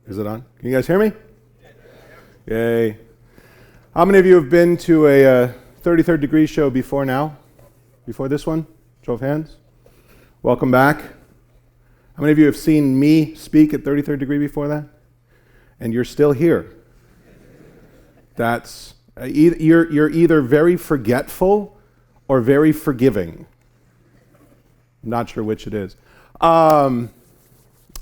Is it on? Can you guys hear me? Yay. How many of you have been to a 33rd Degree show before now? Before this one? Show of hands. Welcome back. How many of you have seen me speak at 33rd Degree before that? And you're still here. That's, you're either very forgetful or very forgiving. I'm not sure which it is.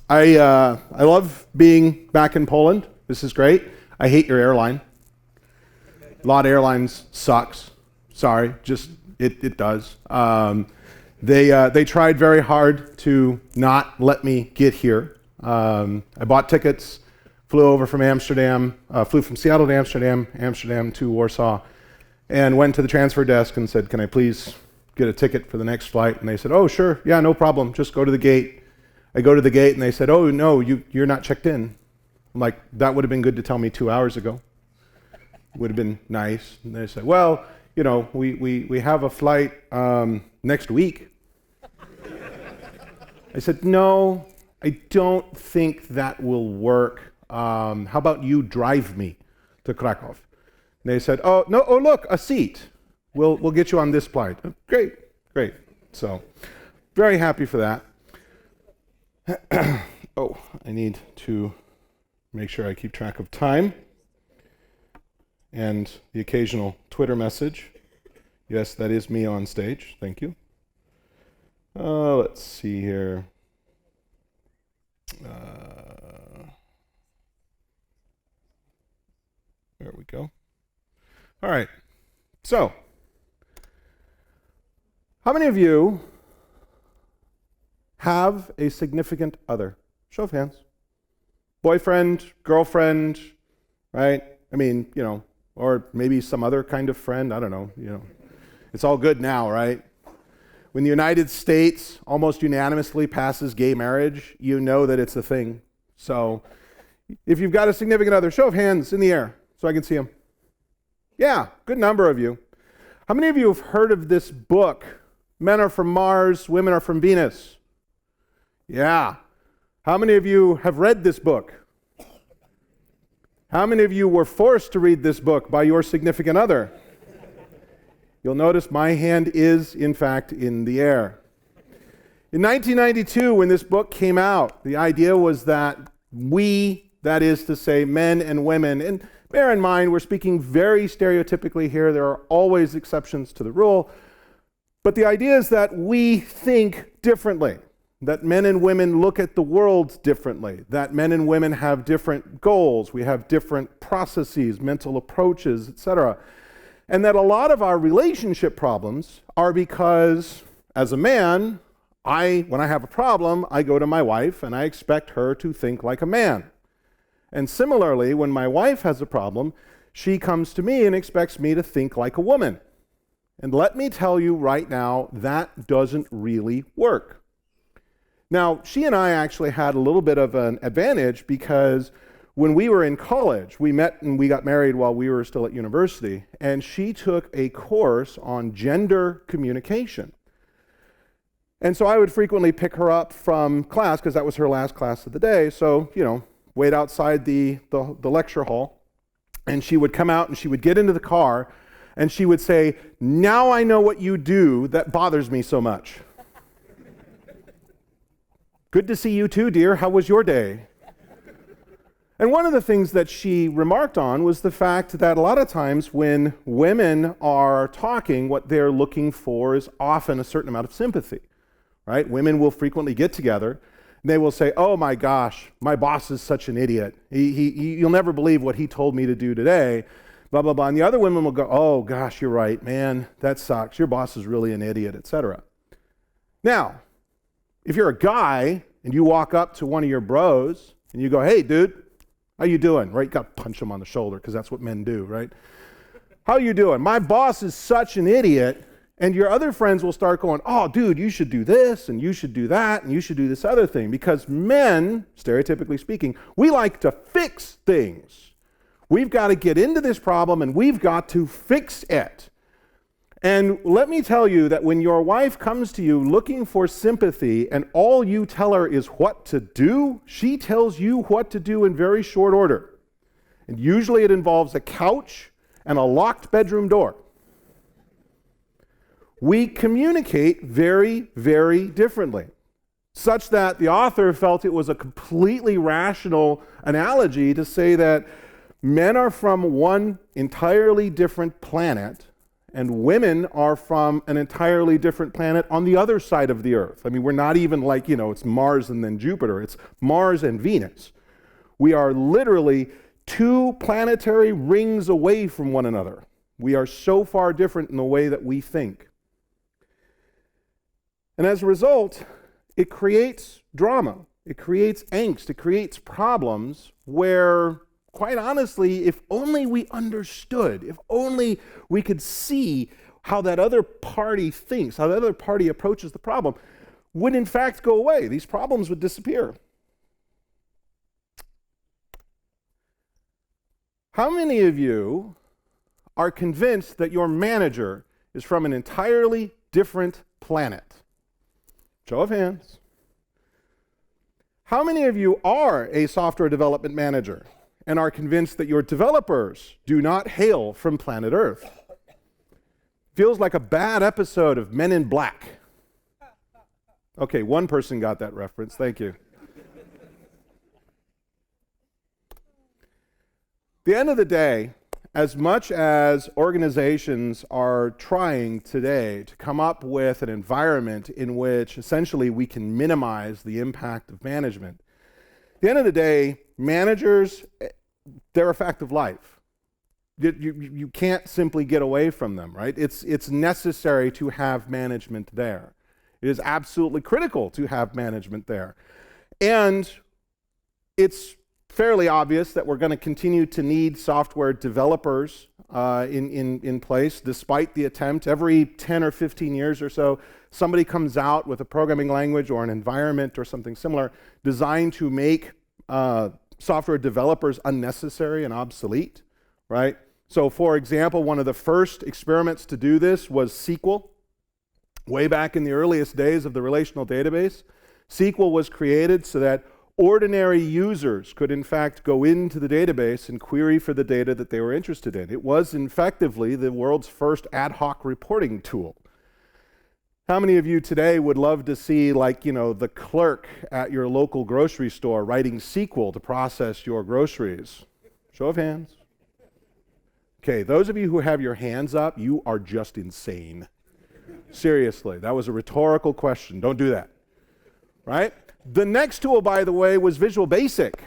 I love being back in Poland. This is great. I hate your airline. A lot of airlines sucks. Sorry, just it does. They tried very hard to not let me get here. I bought tickets, flew over from Amsterdam, flew from Seattle to Amsterdam, Amsterdam to Warsaw, and went to the transfer desk and said, "Can I please get a ticket for the next flight?" And they said, "Oh, sure, yeah, no problem. Just go to the gate." I go to the gate and they said, "Oh, no, you're not checked in." I'm like, that would have been good to tell me 2 hours ago. Would have been nice. And they said, "Well, you know, we have a flight next week." I said, "No, I don't think that will work. How about you drive me to Krakow?" And they said, "Oh, no, oh, look, a seat. We'll get you on this flight." Great. So, very happy for that. Oh, I need to make sure I keep track of time. And the occasional Twitter message. Yes, that is me on stage. Thank you. Let's see here. There we go. All right. So, how many of you have a significant other? Show of hands. Boyfriend, girlfriend, right? I mean, you know, or maybe some other kind of friend. I don't know, you know. It's all good now, right? When the United States almost unanimously passes gay marriage, you know that it's a thing. So if you've got a significant other, show of hands in the air so I can see them. Yeah, good number of you. How many of you have heard of this book, Men Are From Mars, Women Are From Venus? Yeah. How many of you have read this book? How many of you were forced to read this book by your significant other? You'll notice my hand is, in fact, in the air. In 1992, when this book came out, the idea was that we, that is to say men and women, and bear in mind, we're speaking very stereotypically here. There are always exceptions to the rule. But the idea is that we think differently. That men and women look at the world differently, that men and women have different goals, we have different processes, mental approaches, etc. And that a lot of our relationship problems are because, as a man, when I have a problem, I go to my wife and I expect her to think like a man. And similarly, when my wife has a problem, she comes to me and expects me to think like a woman. And let me tell you right now, that doesn't really work. Now, she and I actually had a little bit of an advantage because when we were in college, we met and we got married while we were still at university, and she took a course on gender communication. And so I would frequently pick her up from class because that was her last class of the day. So, you know, wait outside the lecture hall, and she would come out and she would get into the car and she would say, "Now I know what you do that bothers me so much." "Good to see you too, dear. How was your day?" And one of the things that she remarked on was the fact that a lot of times when women are talking, what they're looking for is often a certain amount of sympathy, right? Women will frequently get together and they will say, "Oh my gosh, my boss is such an idiot. You'll never believe what he told me to do today, blah, blah, blah." And the other women will go, "Oh gosh, you're right, man, that sucks. Your boss is really an idiot," etc. Now, if you're a guy and you walk up to one of your bros and you go, "Hey, dude, how you doing?" Right? You got to punch him on the shoulder because that's what men do, right? "How you doing? My boss is such an idiot." And your other friends will start going, "Oh, dude, you should do this and you should do that and you should do this other thing." Because men, stereotypically speaking, we like to fix things. We've got to get into this problem and we've got to fix it. And let me tell you that when your wife comes to you looking for sympathy and all you tell her is what to do, she tells you what to do in very short order. And usually it involves a couch and a locked bedroom door. We communicate very, very differently, such that the author felt it was a completely rational analogy to say that men are from one entirely different planet and women are from an entirely different planet on the other side of the Earth. I mean, we're not even like, it's Mars and then Jupiter. It's Mars and Venus. We are literally 2 planetary rings away from one another. We are so far different in the way that we think. And as a result, it creates drama. It creates angst. It creates problems where, quite honestly, if only we understood, if only we could see how that other party thinks, how that other party approaches the problem, would in fact go away. These problems would disappear. How many of you are convinced that your manager is from an entirely different planet? Show of hands. How many of you are a software development manager and are convinced that your developers do not hail from planet Earth? Feels like a bad episode of Men in Black. Okay, one person got that reference. Thank you. At the end of the day, as much as organizations are trying today to come up with an environment in which essentially we can minimize the impact of management, at the end of the day, managers, they're a fact of life. You can't simply get away from them, right? It's necessary to have management there. It is absolutely critical to have management there. And it's fairly obvious that we're going to continue to need software developers in place, despite the attempt. Every 10 or 15 years or so, somebody comes out with a programming language or an environment or something similar designed to make software developers unnecessary and obsolete, right? So for example, one of the first experiments to do this was SQL. Way back in the earliest days of the relational database, SQL was created so that ordinary users could in fact go into the database and query for the data that they were interested in. It was effectively the world's first ad hoc reporting tool. How many of you today would love to see, the clerk at your local grocery store writing SQL to process your groceries? Show of hands. Okay, those of you who have your hands up, you are just insane. Seriously, that was a rhetorical question. Don't do that, right? The next tool, by the way, was Visual Basic.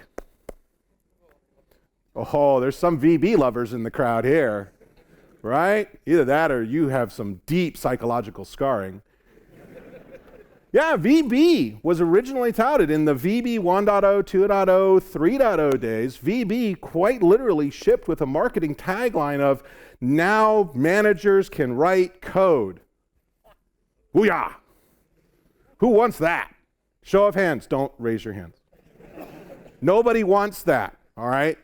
Oh, there's some VB lovers in the crowd here, right? Either that or you have some deep psychological scarring. Yeah, VB was originally touted in the VB 1.0, 2.0, 3.0 days. VB quite literally shipped with a marketing tagline of, "Now managers can write code." Booyah! Who wants that? Show of hands. Don't raise your hands. Nobody wants that, all right?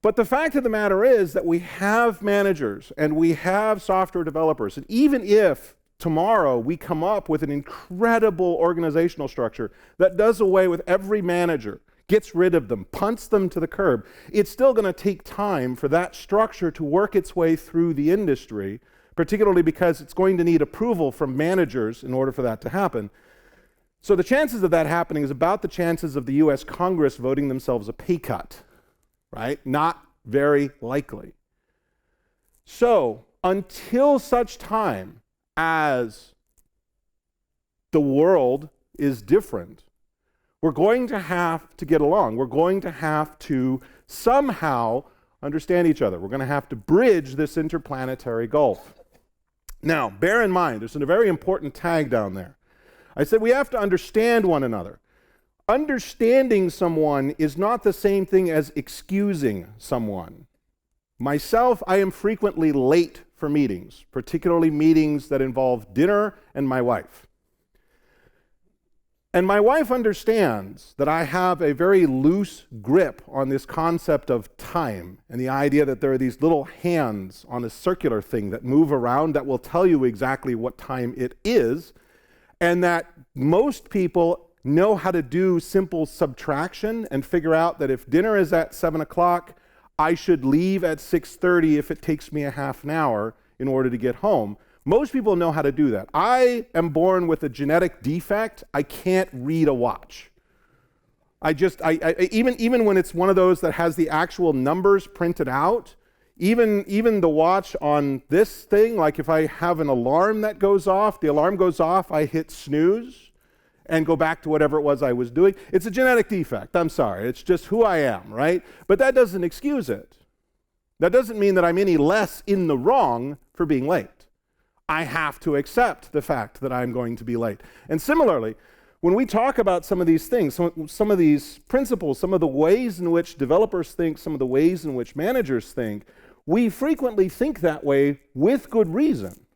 But the fact of the matter is that we have managers and we have software developers. And even if tomorrow we come up with an incredible organizational structure that does away with every manager, gets rid of them, punts them to the curb, it's still going to take time for that structure to work its way through the industry, particularly because it's going to need approval from managers in order for that to happen. So the chances of that happening is about the chances of the US Congress voting themselves a pay cut, right? Not very likely. So until such time as the world is different, we're going to have to get along. We're going to have to somehow understand each other. We're going to have to bridge this interplanetary gulf. Now, bear in mind, there's a very important tag down there. I said we have to understand one another. Understanding someone is not the same thing as excusing someone. Myself, I am frequently late for meetings, particularly meetings that involve dinner and my wife. And my wife understands that I have a very loose grip on this concept of time and the idea that there are these little hands on a circular thing that move around that will tell you exactly what time it is, and that most people know how to do simple subtraction and figure out that if dinner is at 7 o'clock, I should leave at 6:30 if it takes me a half an hour in order to get home. Most people know how to do that. I am born with a genetic defect. I can't read a watch. Even when it's one of those that has the actual numbers printed out, even the watch on this thing, like if I have an alarm that goes off, the alarm goes off, I hit snooze and go back to whatever it was I was doing. It's a genetic defect. I'm sorry. It's just who I am, right? But that doesn't excuse it. That doesn't mean that I'm any less in the wrong for being late. I have to accept the fact that I'm going to be late. And similarly, when we talk about some of these things, some of these principles, some of the ways in which developers think, some of the ways in which managers think, we frequently think that way with good reason.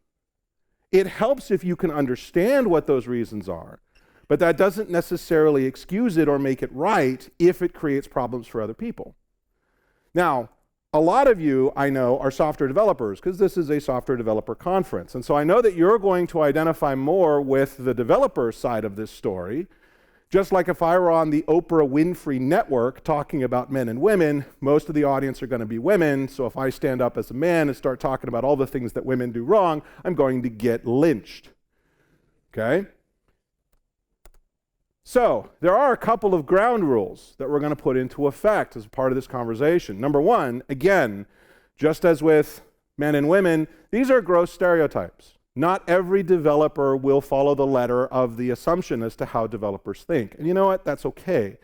It helps if you can understand what those reasons are, but that doesn't necessarily excuse it or make it right if it creates problems for other people. Now, a lot of you, I know, are software developers because this is a software developer conference. And so I know that you're going to identify more with the developer side of this story. Just like if I were on the Oprah Winfrey Network talking about men and women, most of the audience are going to be women. So if I stand up as a man and start talking about all the things that women do wrong, I'm going to get lynched. Okay? So, there are a couple of ground rules that we're going to put into effect as part of this conversation. Number one, again, just as with men and women, these are gross stereotypes. Not every developer will follow the letter of the assumption as to how developers think. And you know what? That's okay.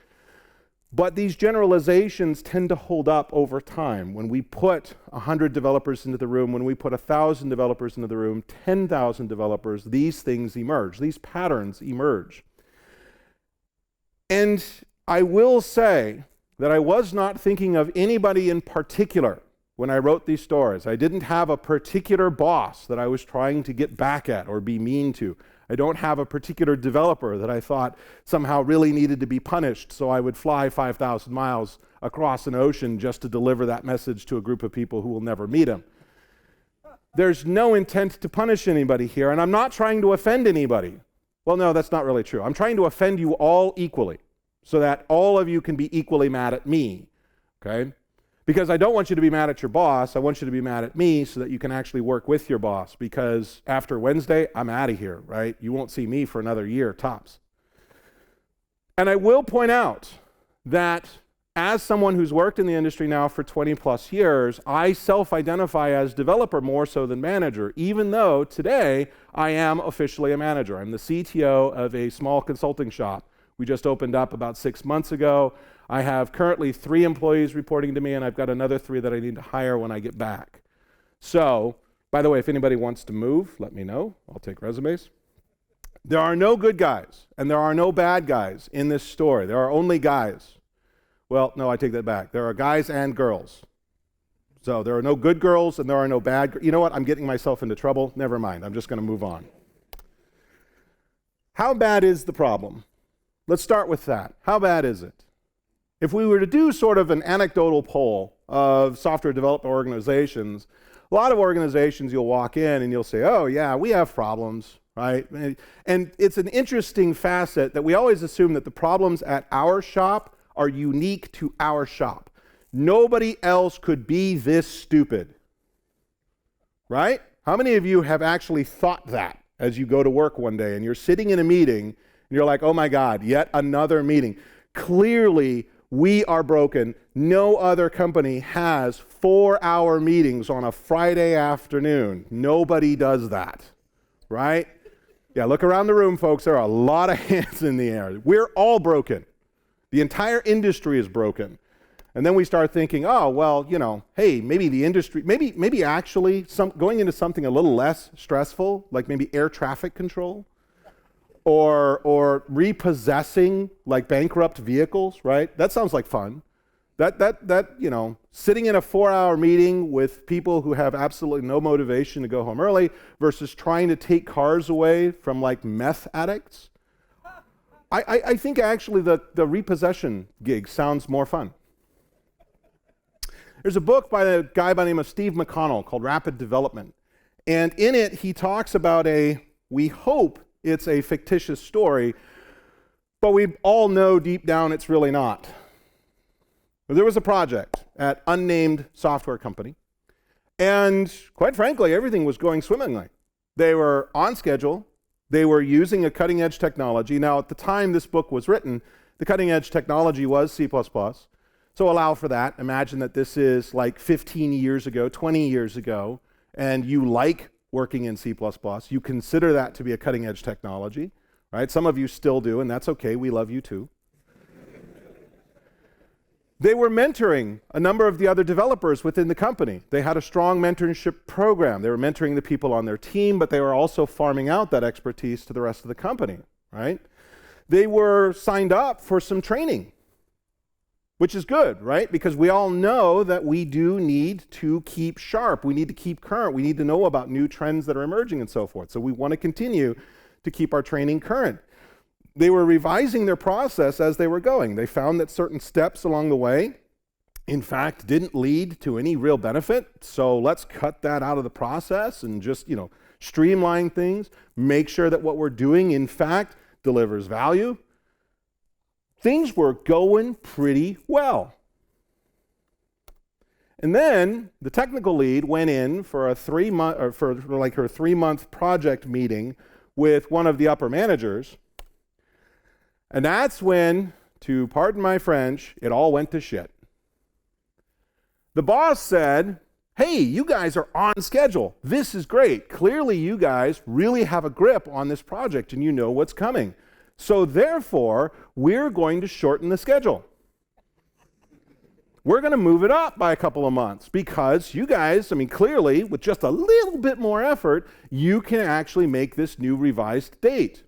But these generalizations tend to hold up over time. When we put 100 developers into the room, when we put 1,000 developers into the room, 10,000 developers, these things emerge. These patterns emerge. And I will say that I was not thinking of anybody in particular when I wrote these stories. I didn't have a particular boss that I was trying to get back at or be mean to. I don't have a particular developer that I thought somehow really needed to be punished, so I would fly 5,000 miles across an ocean just to deliver that message to a group of people who will never meet him. There's no intent to punish anybody here, and I'm not trying to offend anybody. Well, no, that's not really true. I'm trying to offend you all equally so that all of you can be equally mad at me, okay? Because I don't want you to be mad at your boss. I want you to be mad at me so that you can actually work with your boss, because after Wednesday, I'm out of here, right? You won't see me for another year, tops. And I will point out that as someone who's worked in the industry now for 20 plus years, I self-identify as developer more so than manager, even though today I am officially a manager. I'm the CTO of a small consulting shop. We just opened up about 6 months ago. I have currently 3 employees reporting to me, and I've got another 3 that I need to hire when I get back. So, by the way, if anybody wants to move, let me know. I'll take resumes. There are no good guys, and there are no bad guys in this story. There are only guys. Well, no, I take that back. There are guys and girls. So there are no good girls and there are no bad. You know what? I'm getting myself into trouble. Never mind. I'm just going to move on. How bad is the problem? Let's start with that. How bad is it? If we were to do sort of an anecdotal poll of software development organizations, a lot of organizations you'll walk in and you'll say, oh yeah, we have problems, right? And it's an interesting facet that we always assume that the problems at our shop are unique to our shop. Nobody else could be this stupid, right? How many of you have actually thought that as you go to work one day and you're sitting in a meeting and you're like, oh my God, yet another meeting. Clearly, we are broken. No other company has 4-hour meetings on a Friday afternoon. Nobody does that, right? Yeah, look around the room, folks. There are a lot of hands in the air. We're all broken. The entire industry is broken. And then we start thinking, oh, well, you know, hey, maybe the industry, maybe actually going into something a little less stressful, like maybe air traffic control, or repossessing like bankrupt vehicles, right? That sounds like fun. That you know, sitting in a 4-hour meeting with people who have absolutely no motivation to go home early versus trying to take cars away from like meth addicts. I think actually the repossession gig sounds more fun. There's a book by a guy by the name of Steve McConnell called Rapid Development. And in it, he talks about we hope it's a fictitious story, but we all know deep down it's really not. There was a project at unnamed software company, and quite frankly, everything was going swimmingly. They were on schedule. They were using a cutting-edge technology. Now, at the time this book was written, the cutting-edge technology was C++. So allow for that. Imagine that this is like 15 years ago, 20 years ago, and you like working in C++. You consider that to be a cutting-edge technology, right? Some of you still do, and that's okay. We love you too. They were mentoring a number of the other developers within the company. They had a strong mentorship program. They were mentoring the people on their team, but they were also farming out that expertise to the rest of the company, right? They were signed up for some training, which is good, right? Because we all know that we do need to keep sharp. We need to keep current. We need to know about new trends that are emerging and so forth. So we want to continue to keep our training current. They were revising their process as they were going. They found that certain steps along the way, in fact, didn't lead to any real benefit. So let's cut that out of the process and just, streamline things, make sure that what we're doing, in fact, delivers value. Things were going pretty well. And then the technical lead went in for her 3-month project meeting with one of the upper managers. And that's when, to pardon my French, it all went to shit. The boss said, hey, you guys are on schedule. This is great. Clearly you guys really have a grip on this project and you know what's coming. So therefore, we're going to shorten the schedule. We're going to move it up by a couple of months because you guys, clearly, with just a little bit more effort, you can actually make this new revised date.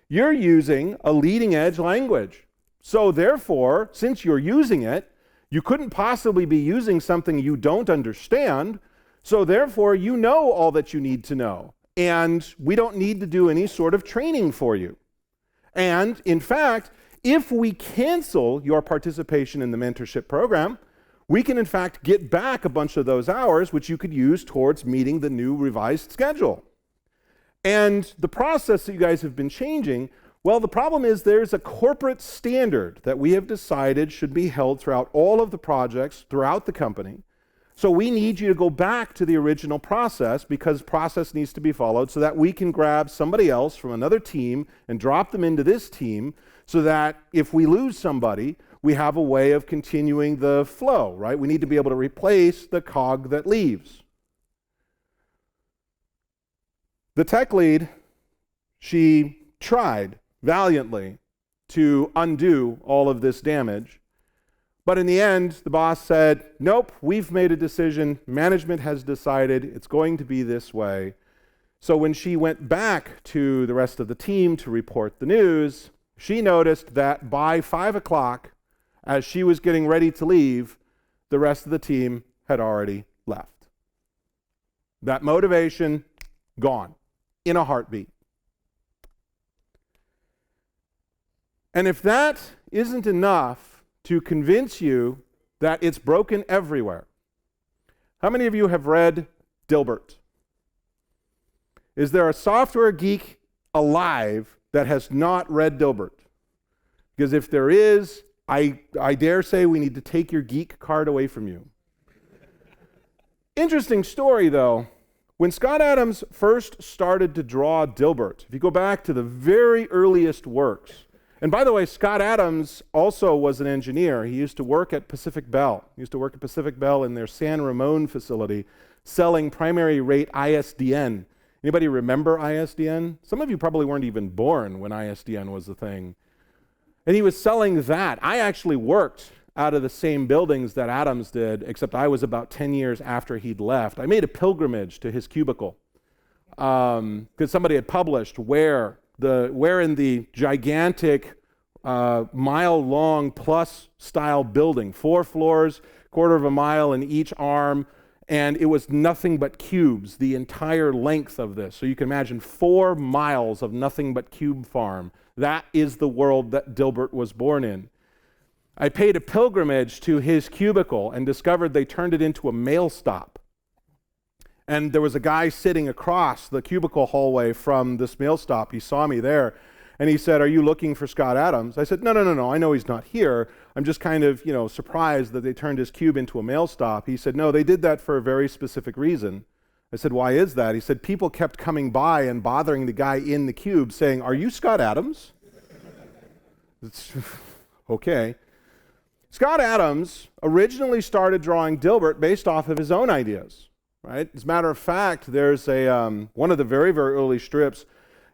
You're using a leading edge language. So therefore, since you're using it, you couldn't possibly be using something you don't understand. So therefore, you know all that you need to know. And we don't need to do any sort of training for you. And in fact, if we cancel your participation in the mentorship program, we can in fact get back a bunch of those hours, which you could use towards meeting the new revised schedule. And the process that you guys have been changing, well, the problem is there's a corporate standard that we have decided should be held throughout all of the projects throughout the company. So we need you to go back to the original process because process needs to be followed so that we can grab somebody else from another team and drop them into this team so that if we lose somebody, we have a way of continuing the flow, right? We need to be able to replace the cog that leaves. The tech lead, she tried valiantly to undo all of this damage. But in the end, the boss said, nope, we've made a decision. Management has decided it's going to be this way. So when she went back to the rest of the team to report the news, she noticed that by 5 o'clock, as she was getting ready to leave, the rest of the team had already left. That motivation, gone. In a heartbeat. And if that isn't enough to convince you that it's broken everywhere, how many of you have read Dilbert? Is there a software geek alive that has not read Dilbert? Because if there is, I dare say we need to take your geek card away from you. Interesting story, though. When Scott Adams first started to draw Dilbert, if you go back to the very earliest works, and by the way, Scott Adams also was an engineer. He used to work at Pacific Bell. He used to work at Pacific Bell in their San Ramon facility, selling primary rate ISDN. Anybody remember ISDN? Some of you probably weren't even born when ISDN was a thing. And he was selling that. I actually worked out of the same buildings that Adams did, except I was about 10 years after he'd left. I made a pilgrimage to his cubicle because somebody had published where in the gigantic mile-long plus style building, 4 floors, quarter of a mile in each arm, And it was nothing but cubes, the entire length of this. So you can imagine 4 miles of nothing but cube farm. That is the world that Dilbert was born in. I paid a pilgrimage to his cubicle and discovered they turned it into a mail stop. And there was a guy sitting across the cubicle hallway from this mail stop. He saw me there, and he said, "Are you looking for Scott Adams?" I said, No, I know he's not here. I'm just kind of, surprised that they turned his cube into a mail stop." He said, "No, they did that for a very specific reason." I said, "Why is that?" He said, "People kept coming by and bothering the guy in the cube saying, 'Are you Scott Adams?'" It's okay. Scott Adams originally started drawing Dilbert based off of his own ideas, right? As a matter of fact, there's one of the very, very early strips.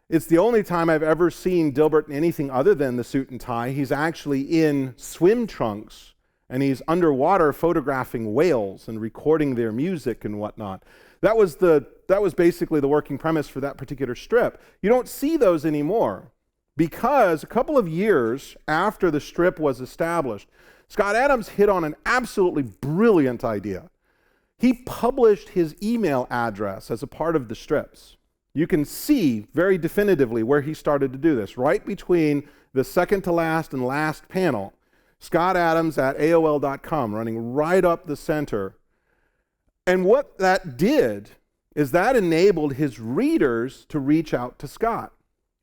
It's the only time I've ever seen Dilbert in anything other than the suit and tie. He's actually in swim trunks, and he's underwater photographing whales and recording their music and whatnot. That was basically the working premise for that particular strip. You don't see those anymore because a couple of years after the strip was established, Scott Adams hit on an absolutely brilliant idea. He published his email address as a part of the strips. You can see very definitively where he started to do this. Right between the second to last and last panel, Scott Adams at AOL.com, running right up the center. And what that did is that enabled his readers to reach out to Scott.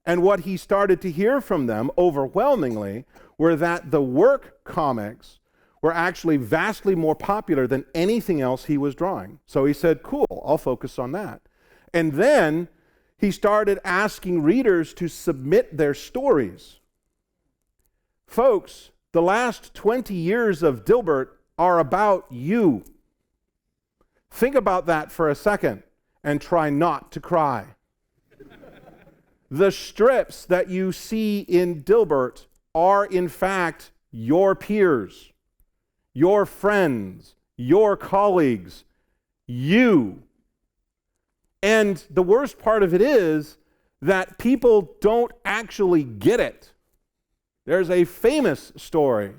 And what he started to hear from them overwhelmingly were that the work comics were actually vastly more popular than anything else he was drawing. So he said, "Cool, I'll focus on that." And then he started asking readers to submit their stories. Folks, the last 20 years of Dilbert are about you. Think about that for a second and try not to cry. The strips that you see in Dilbert are, in fact, your peers, your friends, your colleagues, you. And the worst part of it is that people don't actually get it. There's a famous story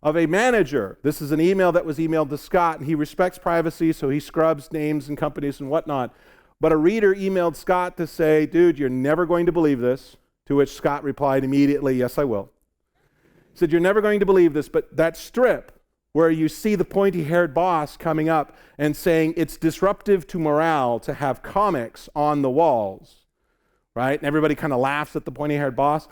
of a manager. This is an email that was emailed to Scott, and he respects privacy, so he scrubs names and companies and whatnot. But a reader emailed Scott to say, "Dude, you're never going to believe this," to which Scott replied immediately, "Yes, I will." He said, "You're never going to believe this, but that strip where you see the pointy-haired boss coming up and saying it's disruptive to morale to have comics on the walls," right? And everybody kind of laughs at the pointy-haired boss.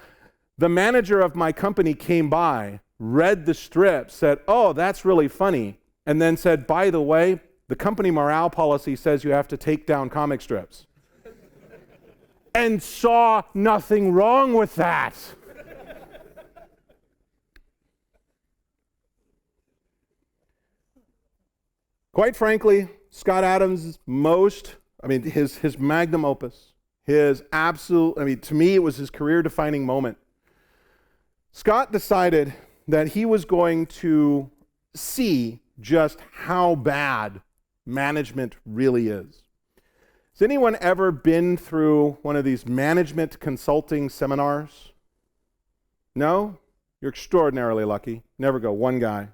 The manager of my company came by, read the strip, said, "Oh, that's really funny," and then said, "By the way, the company morale policy says you have to take down comic strips." And saw nothing wrong with that. Quite frankly, Scott Adams' his magnum opus, to me, it was his career-defining moment. Scott decided that he was going to see just how bad management really is. Has anyone ever been through one of these management consulting seminars? No? You're extraordinarily lucky. Never go. One guy.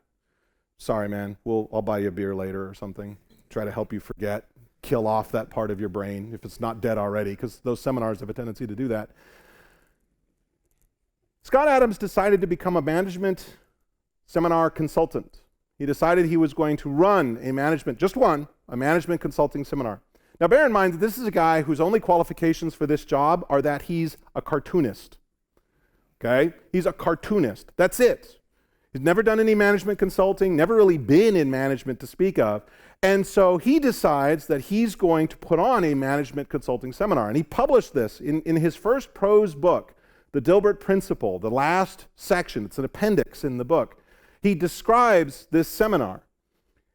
"Sorry, man. I'll buy you a beer later or something. Try to help you forget. Kill off that part of your brain if it's not dead already," because those seminars have a tendency to do that. Scott Adams decided to become a management seminar consultant. He decided he was going to run a management consulting seminar. Now bear in mind that this is a guy whose only qualifications for this job are that he's a cartoonist. Okay? He's a cartoonist. That's it. He's never done any management consulting, never really been in management to speak of. And so he decides that he's going to put on a management consulting seminar. And he published this in his first prose book, The Dilbert Principle, the last section. It's an appendix in the book. He describes this seminar.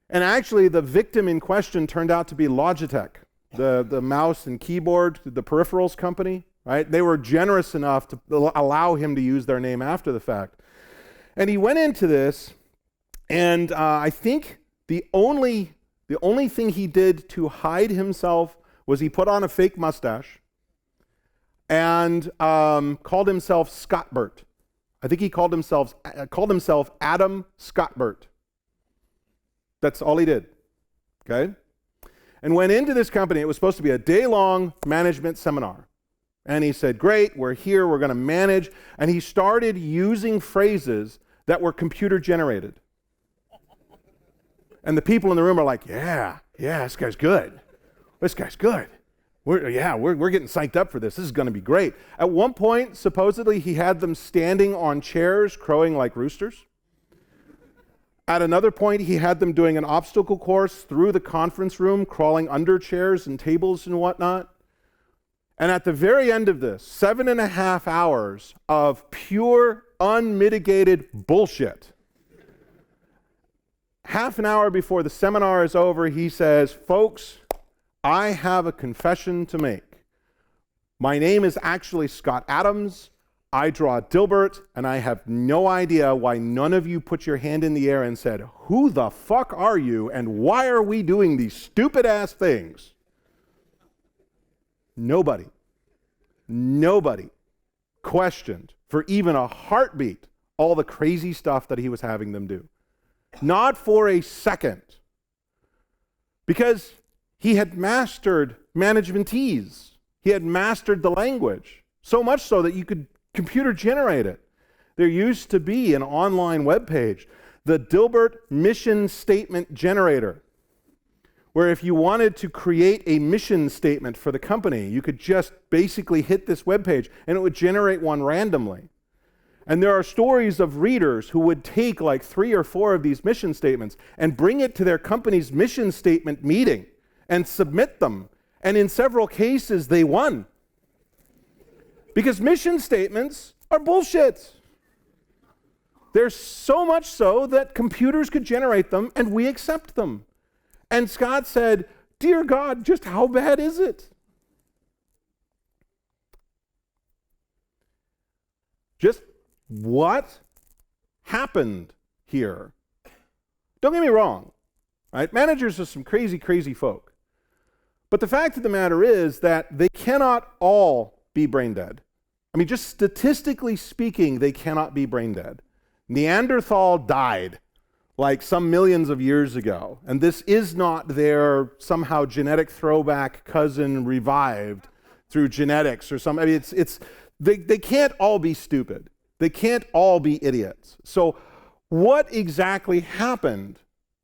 And actually, the victim in question turned out to be Logitech, the mouse and keyboard, the peripherals company, right? They were generous enough to allow him to use their name after the fact. And he went into this, and I think the only thing he did to hide himself was he put on a fake mustache and called himself Scottbert. I think he called himself Adam Scottbert. That's all he did, okay? and went into this company. It was supposed to be a day-long management seminar. And he said, great, we're here, we're going to manage. And he started using phrases that were computer generated. And the people in the room are like, yeah, this guy's good. This guy's good. We're getting psyched up for this. This is going to be great. At one point, supposedly, he had them standing on chairs, crowing like roosters. At another point, he had them doing an obstacle course through the conference room, crawling under chairs and tables and whatnot. And at the very end of this, 7.5 hours of pure, unmitigated bullshit. Half an hour before the seminar is over, he says, folks, I have a confession to make. My name is actually Scott Adams. I draw Dilbert, and I have no idea why none of you put your hand in the air and said, who the fuck are you, and why are we doing these stupid-ass things? Nobody questioned for even a heartbeat all the crazy stuff that he was having them do. Not for a second. Because he had mastered managementese. He had mastered the language. So much so that you could computer generate it. There used to be an online web page, the Dilbert Mission Statement Generator, where if you wanted to create a mission statement for the company, you could just basically hit this web page and it would generate one randomly. And there are stories of readers who would take like 3 or 4 of these mission statements and bring it to their company's mission statement meeting and submit them. And in several cases, they won. Because mission statements are bullshit. There's so much so that computers could generate them and we accept them. And Scott said, dear God, just how bad is it? Just what happened here? Don't get me wrong, right? Managers are some crazy, crazy folk. But the fact of the matter is that they cannot all be brain dead. I mean, just statistically speaking, they cannot be brain dead. Neanderthal died like some millions of years ago, and this is not their somehow genetic throwback cousin revived through genetics or something. I mean, they can't all be stupid. They can't all be idiots. So what exactly happened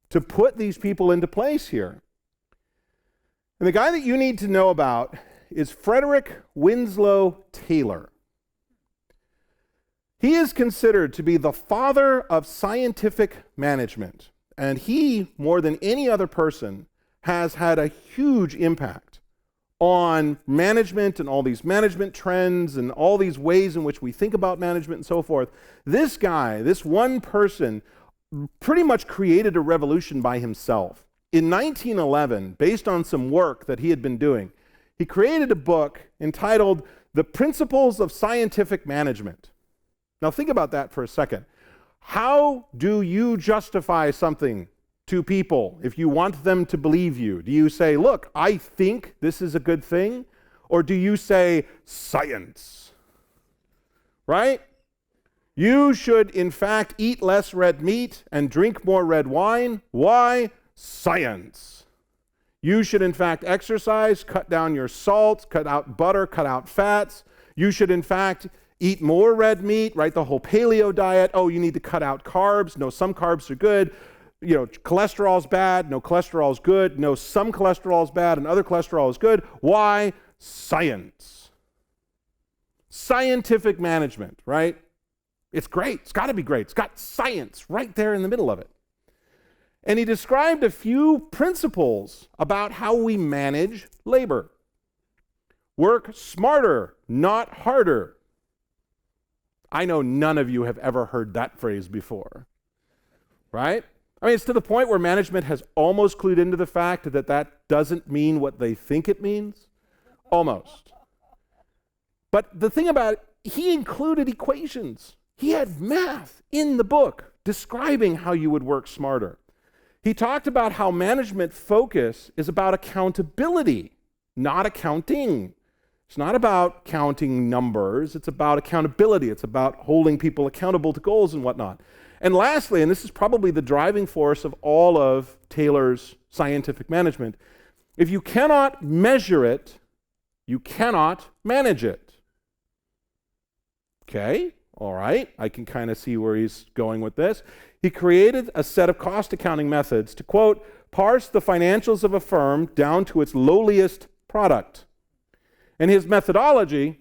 to put these people into place here? And the guy that you need to know about is Frederick Winslow Taylor. He is considered to be the father of scientific management, and he, more than any other person, has had a huge impact on management and all these management trends and all these ways in which we think about management and so forth. This guy, this one person, pretty much created a revolution by himself. In 1911, based on some work that he had been doing, he created a book entitled The Principles of Scientific Management. Now think about that for a second. How do you justify something to people if you want them to believe you? Do you say, look, I think this is a good thing? Or do you say, science? Right? You should, in fact, eat less red meat and drink more red wine. Why? Science. You should, in fact, exercise, cut down your salt, cut out butter, cut out fats. You should, in fact, eat more red meat, right? The whole paleo diet. Oh, you need to cut out carbs. No, some carbs are good. You know, cholesterol's bad. No, cholesterol's good. No, some cholesterol's bad and other cholesterol is good. Why? Science. Scientific management, right? It's great. It's got to be great. It's got science right there in the middle of it. And he described a few principles about how we manage labor. Work smarter, not harder. I know none of you have ever heard that phrase before, right? I mean, it's to the point where management has almost clued into the fact that that doesn't mean what they think it means. Almost. But the thing about it, he included equations. He had math in the book describing how you would work smarter. He talked about how management focus is about accountability, not accounting. It's not about counting numbers. It's about accountability. It's about holding people accountable to goals and whatnot. And lastly, and this is probably the driving force of all of Taylor's scientific management, If you cannot measure it, you cannot manage it. Okay, all right, I can kind of see where he's going with this. He created a set of cost accounting methods to, quote, parse the financials of a firm down to its lowliest product. And his methodology,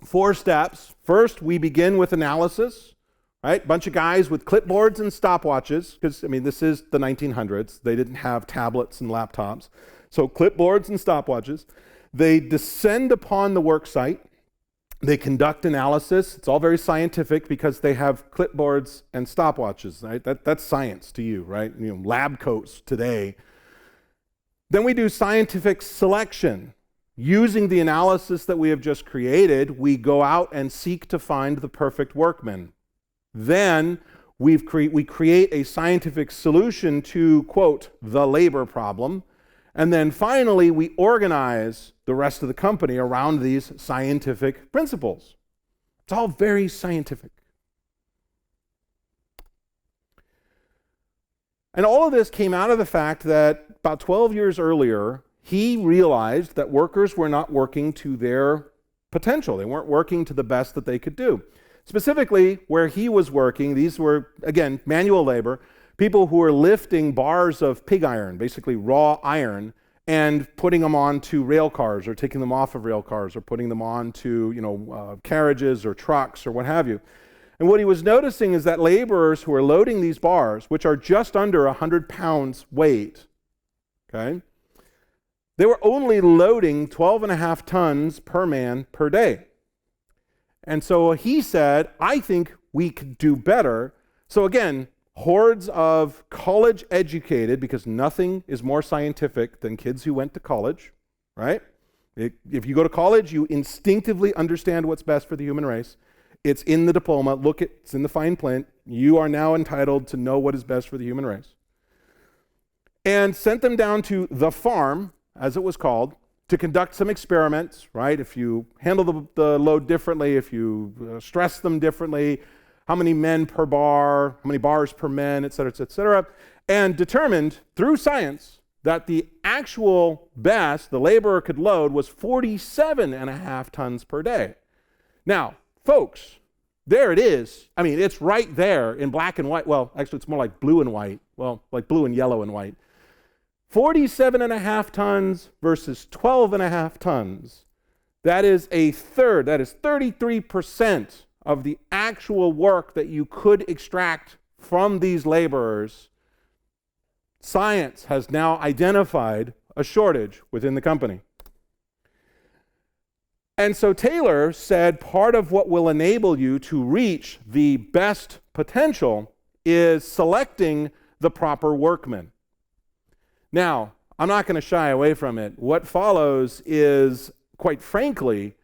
4 steps. First, we begin with analysis, right? Bunch of guys with clipboards and stopwatches, because, I mean, this is the 1900s. They didn't have tablets and laptops. So clipboards and stopwatches. They descend upon the work site. They conduct analysis. It's all very scientific because they have clipboards and stopwatches, right? That's science to you, right? You know, lab coats today. Then we do scientific selection. Using the analysis that we have just created, we go out and seek to find the perfect workman. Then we create a scientific solution to, quote, the labor problem. And then finally, we organize the rest of the company around these scientific principles. It's all very scientific. And all of this came out of the fact that about 12 years earlier, he realized that workers were not working to their potential. They weren't working to the best that they could do. Specifically, where he was working, these were, again, manual labor, people who were lifting bars of pig iron, basically raw iron, and putting them onto rail cars or taking them off of rail cars or putting them onto, carriages or trucks or what have you. And what he was noticing is that laborers who are loading these bars, which are just under 100 pounds weight, okay, they were only loading 12.5 tons per man per day. And so he said, I think we could do better. So again, hordes of college-educated, because nothing is more scientific than kids who went to college, right? If you go to college, you instinctively understand what's best for the human race. It's in the diploma. Look, it's in the fine print. You are now entitled to know what is best for the human race. And sent them down to the farm, as it was called, to conduct some experiments, right? If you handle the load differently, if you stress them differently, how many men per bar, how many bars per man, et cetera, and determined through science that the actual best the laborer could load was 47.5 tons per day. Now, folks, there it is. I mean, it's right there in black and white. Well, actually, it's more like blue and white. Well, like blue and yellow and white. 47.5 tons versus 12.5 tons. That is a third. That is 33% of the actual work that you could extract from these laborers. Science has now identified a shortage within the company. And so Taylor said part of what will enable you to reach the best potential is selecting the proper workman. Now, I'm not going to shy away from it. What follows is, quite frankly,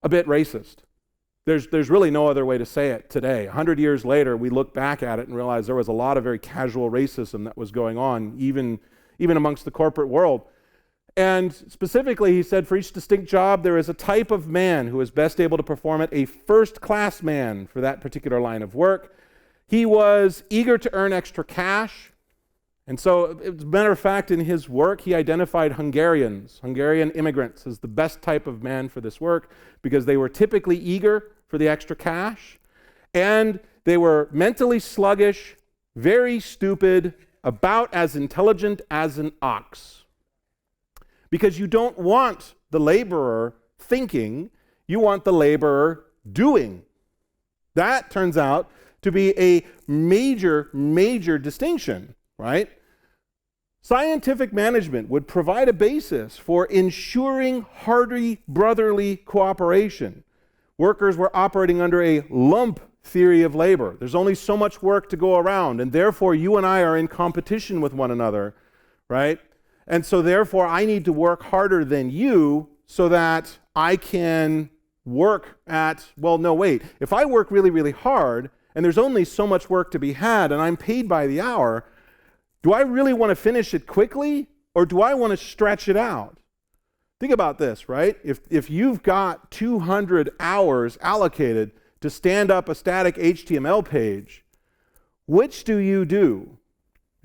a bit racist. There's really no other way to say it today. 100 years later, we look back at it and realize there was a lot of very casual racism that was going on, even amongst the corporate world. And specifically, he said, for each distinct job, there is a type of man who is best able to perform it, a first-class man for that particular line of work. He was eager to earn extra cash. And so, as a matter of fact, in his work, he identified Hungarian immigrants as the best type of man for this work because they were typically eager for the extra cash, and they were mentally sluggish, very stupid, about as intelligent as an ox. Because you don't want the laborer thinking, you want the laborer doing. That turns out to be a major, major distinction, right? Scientific management would provide a basis for ensuring hearty brotherly cooperation. Workers were operating under a lump theory of labor. There's only so much work to go around, and therefore you and I are in competition with one another, right? And so therefore I need to work harder than you so that I can work at, well, no, wait. If I work really, really hard, and there's only so much work to be had, and I'm paid by the hour, do I really want to finish it quickly, or do I want to stretch it out? Think about this, right? If you've got 200 hours allocated to stand up a static HTML page, which do you do?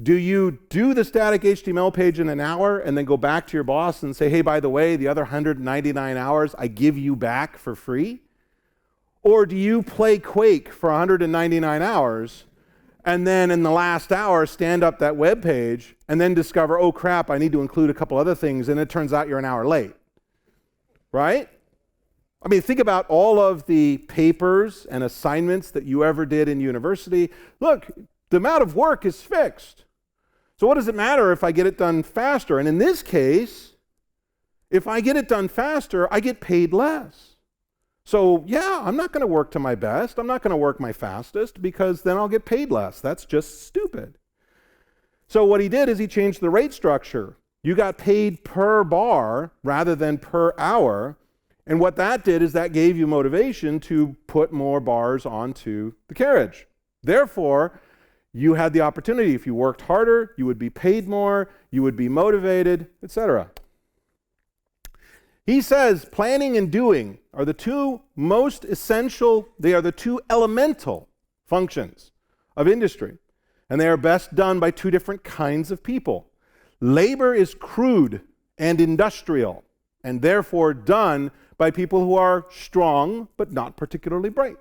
Do you do the static HTML page in an hour and then go back to your boss and say, hey, by the way, the other 199 hours I give you back for free? Or do you play Quake for 199 hours and then in the last hour stand up that web page and then discover, oh crap, I need to include a couple other things, and it turns out you're an hour late, right? I mean, think about all of the papers and assignments that you ever did in university. Look, the amount of work is fixed. So what does it matter if I get it done faster? And in this case, if I get it done faster, I get paid less. So yeah, I'm not going to work to my best. I'm not going to work my fastest because then I'll get paid less. That's just stupid. So what he did is he changed the rate structure. You got paid per bar rather than per hour. And what that did is that gave you motivation to put more bars onto the carriage. Therefore, you had the opportunity. If you worked harder, you would be paid more, you would be motivated, etc. He says planning and doing are the two most essential, they are the two elemental functions of industry. And they are best done by two different kinds of people. Labor is crude and industrial, and therefore done by people who are strong but not particularly bright.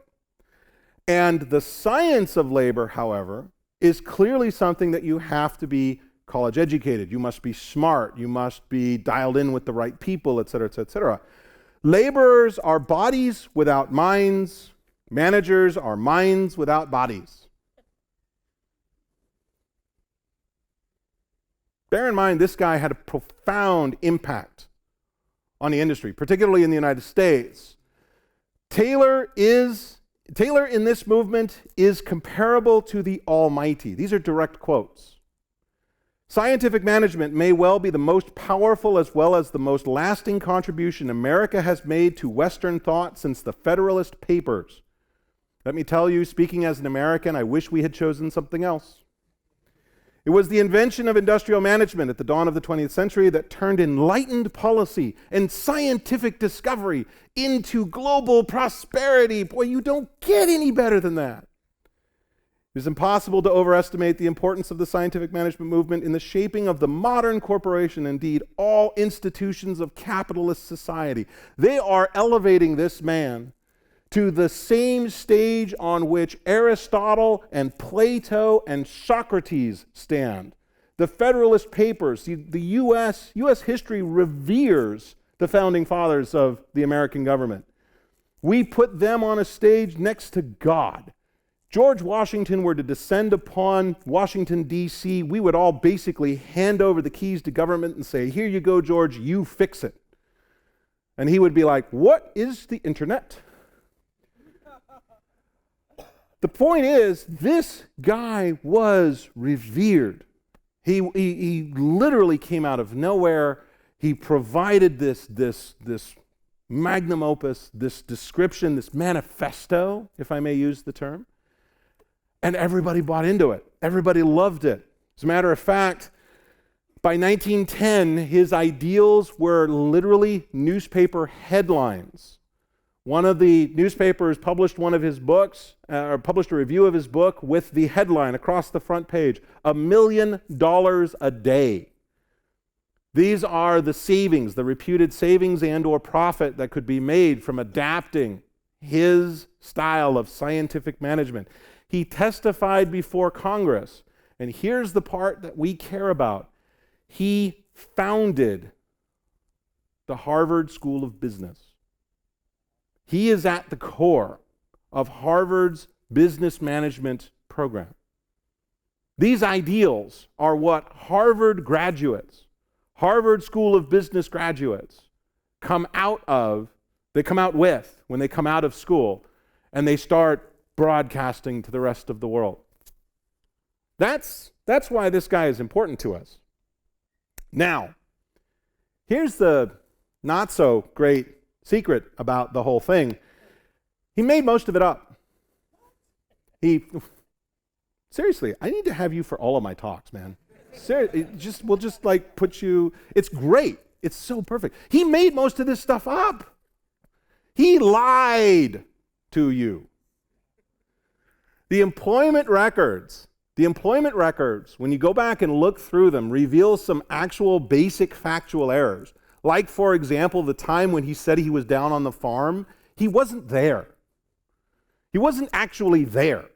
And the science of labor, however, is clearly something that you have to be college educated. You must be smart. You must be dialed in with the right people, et cetera, et cetera, et cetera. Laborers are bodies without minds. Managers are minds without bodies. Bear in mind, this guy had a profound impact on the industry, particularly in the United States. Taylor in this movement is comparable to the Almighty. These are direct quotes. Scientific management may well be the most powerful as well as the most lasting contribution America has made to Western thought since the Federalist Papers. Let me tell you, speaking as an American, I wish we had chosen something else. It was the invention of industrial management at the dawn of the 20th century that turned enlightened policy and scientific discovery into global prosperity. Boy, you don't get any better than that. It is impossible to overestimate the importance of the scientific management movement in the shaping of the modern corporation, indeed all institutions of capitalist society. They are elevating this man to the same stage on which Aristotle and Plato and Socrates stand. The Federalist Papers, the U.S. history reveres the founding fathers of the American government. We put them on a stage next to God. George Washington were to descend upon Washington, D.C., we would all basically hand over the keys to government and say, here you go, George, you fix it. And he would be like, what is the internet? The point is, this guy was revered. He literally came out of nowhere. He provided this magnum opus, this description, this manifesto, if I may use the term. And everybody bought into it. Everybody loved it. As a matter of fact, by 1910, his ideals were literally newspaper headlines. One of the newspapers published one of his books, or published a review of his book with the headline across the front page, $1 million a day. These are the savings, the reputed savings and or profit that could be made from adapting his style of scientific management. He testified before Congress, and here's the part that we care about. He founded the Harvard School of Business. He is at the core of Harvard's business management program. These ideals are what Harvard graduates, Harvard School of Business graduates, come out with when they come out of school and they start broadcasting to the rest of the world. That's why this guy is important to us. Now, here's the not so great secret about the whole thing. He made most of it up. Seriously, I need to have you for all of my talks, man. Seriously, we'll just like put you, it's great. It's so perfect. He made most of this stuff up. He lied to you. The employment records The employment records, when you go back and look through them, reveal some actual basic factual errors. Like, for example, the time when he said he was down on the farm, he wasn't there. He wasn't actually there.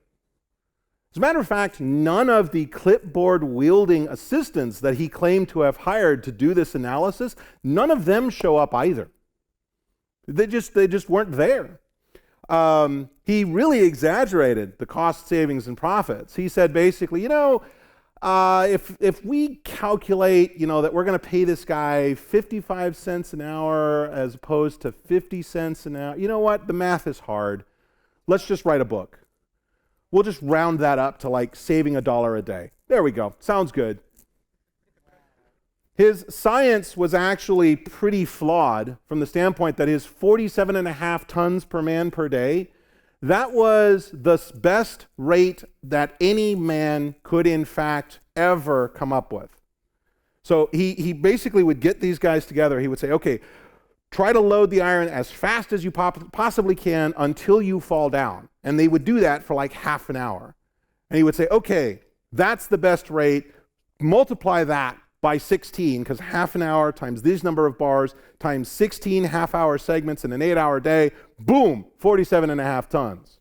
As a matter of fact, none of the clipboard-wielding assistants that he claimed to have hired to do this analysis, none of them show up either. They just weren't there. He really exaggerated the cost savings and profits. He said basically, if we calculate, that we're going to pay this guy 55 cents an hour as opposed to 50 cents an hour, you know what? The math is hard. Let's just write a book. We'll just round that up to like saving $1 a day. There we go. Sounds good. His science was actually pretty flawed from the standpoint that his 47.5 tons per man per day, that was the best rate that any man could in fact ever come up with. So he basically would get these guys together. He would say, okay, try to load the iron as fast as you possibly can until you fall down. And they would do that for like half an hour. And he would say, okay, that's the best rate. Multiply that by 16, because half an hour times this number of bars times 16 half-hour segments in an 8-hour day, boom, 47.5 tons.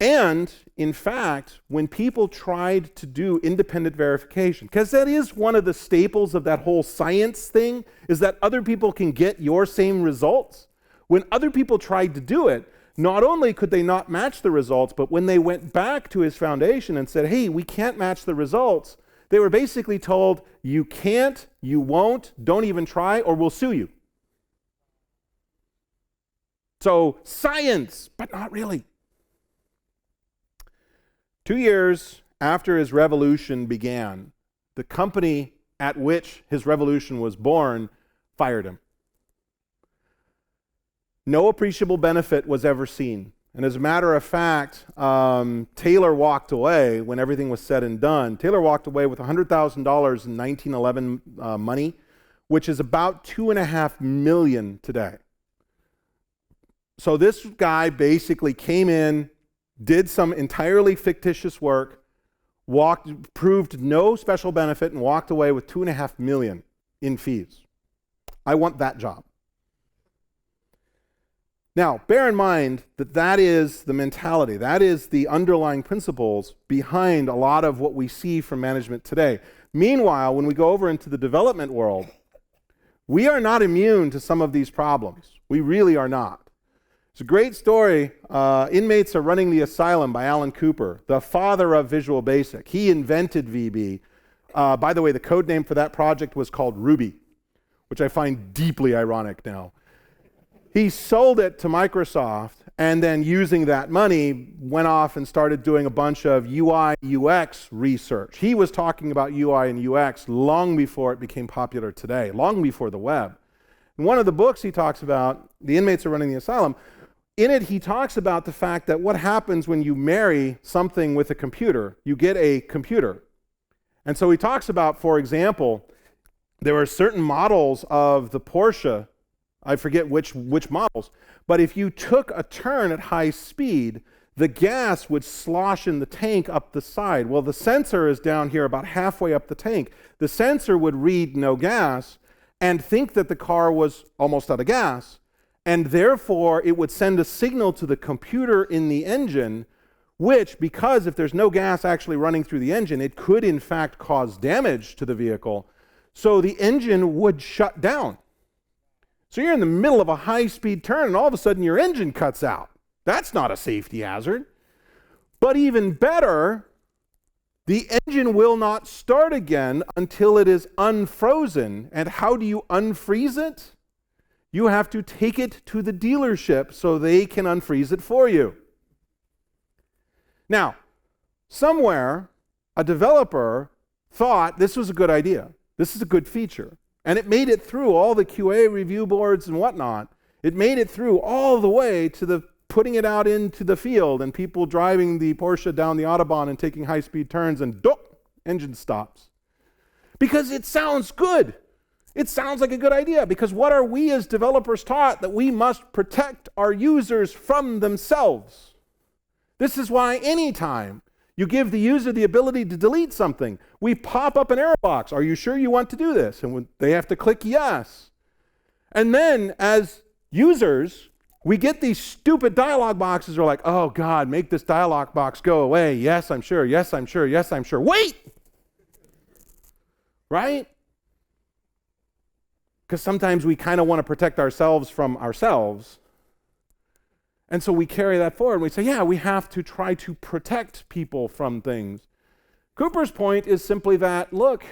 And, in fact, when people tried to do independent verification, because that is one of the staples of that whole science thing, is that other people can get your same results. When other people tried to do it, not only could they not match the results, but when they went back to his foundation and said, hey, we can't match the results, they were basically told, you can't, you won't, don't even try, or we'll sue you. So, science, but not really. 2 years after his revolution began, the company at which his revolution was born fired him. No appreciable benefit was ever seen. And as a matter of fact, Taylor walked away when everything was said and done. Taylor walked away with $100,000 in 1911 money, which is about $2.5 million today. So this guy basically came in, did some entirely fictitious work, proved no special benefit, and walked away with $2.5 million in fees. I want that job. Now, bear in mind that that is the mentality, that is the underlying principles behind a lot of what we see from management today. Meanwhile, when we go over into the development world, we are not immune to some of these problems. We really are not. It's a great story, Inmates Are Running the Asylum by Alan Cooper, the father of Visual Basic. He invented VB. By the way, the code name for that project was called Ruby, which I find deeply ironic now. He sold it to Microsoft, and then using that money, went off and started doing a bunch of UI, UX research. He was talking about UI and UX long before it became popular today, long before the web. In one of the books he talks about, The Inmates Are Running the Asylum, in it he talks about the fact that what happens when you marry something with a computer, you get a computer. And so he talks about, for example, there are certain models of the Porsche, I forget which models, but if you took a turn at high speed, the gas would slosh in the tank up the side. Well, the sensor is down here about halfway up the tank. The sensor would read no gas and think that the car was almost out of gas, and therefore it would send a signal to the computer in the engine, which, because if there's no gas actually running through the engine, it could in fact cause damage to the vehicle, so the engine would shut down. So you're in the middle of a high-speed turn, and all of a sudden your engine cuts out. That's not a safety hazard. But even better, the engine will not start again until it is unfrozen. And how do you unfreeze it? You have to take it to the dealership so they can unfreeze it for you. Now, somewhere, a developer thought this was a good idea. This is a good feature. And it made it through all the QA review boards and whatnot. It made it through all the way to the putting it out into the field and people driving the Porsche down the Autobahn and taking high-speed turns, and engine stops. Because it sounds good. It sounds like a good idea, because what are we as developers taught? That we must protect our users from themselves. This is why anytime you give the user the ability to delete something, we pop up an error box. Are you sure you want to do this? And they have to click yes. And then as users, we get these stupid dialog boxes. We're like, oh God, make this dialog box go away. Yes, I'm sure. Yes, I'm sure. Yes, I'm sure. Wait! Right? Because sometimes we kind of want to protect ourselves from ourselves. And so we carry that forward and we say, yeah, we have to try to protect people from things. Cooper's point is simply that, look,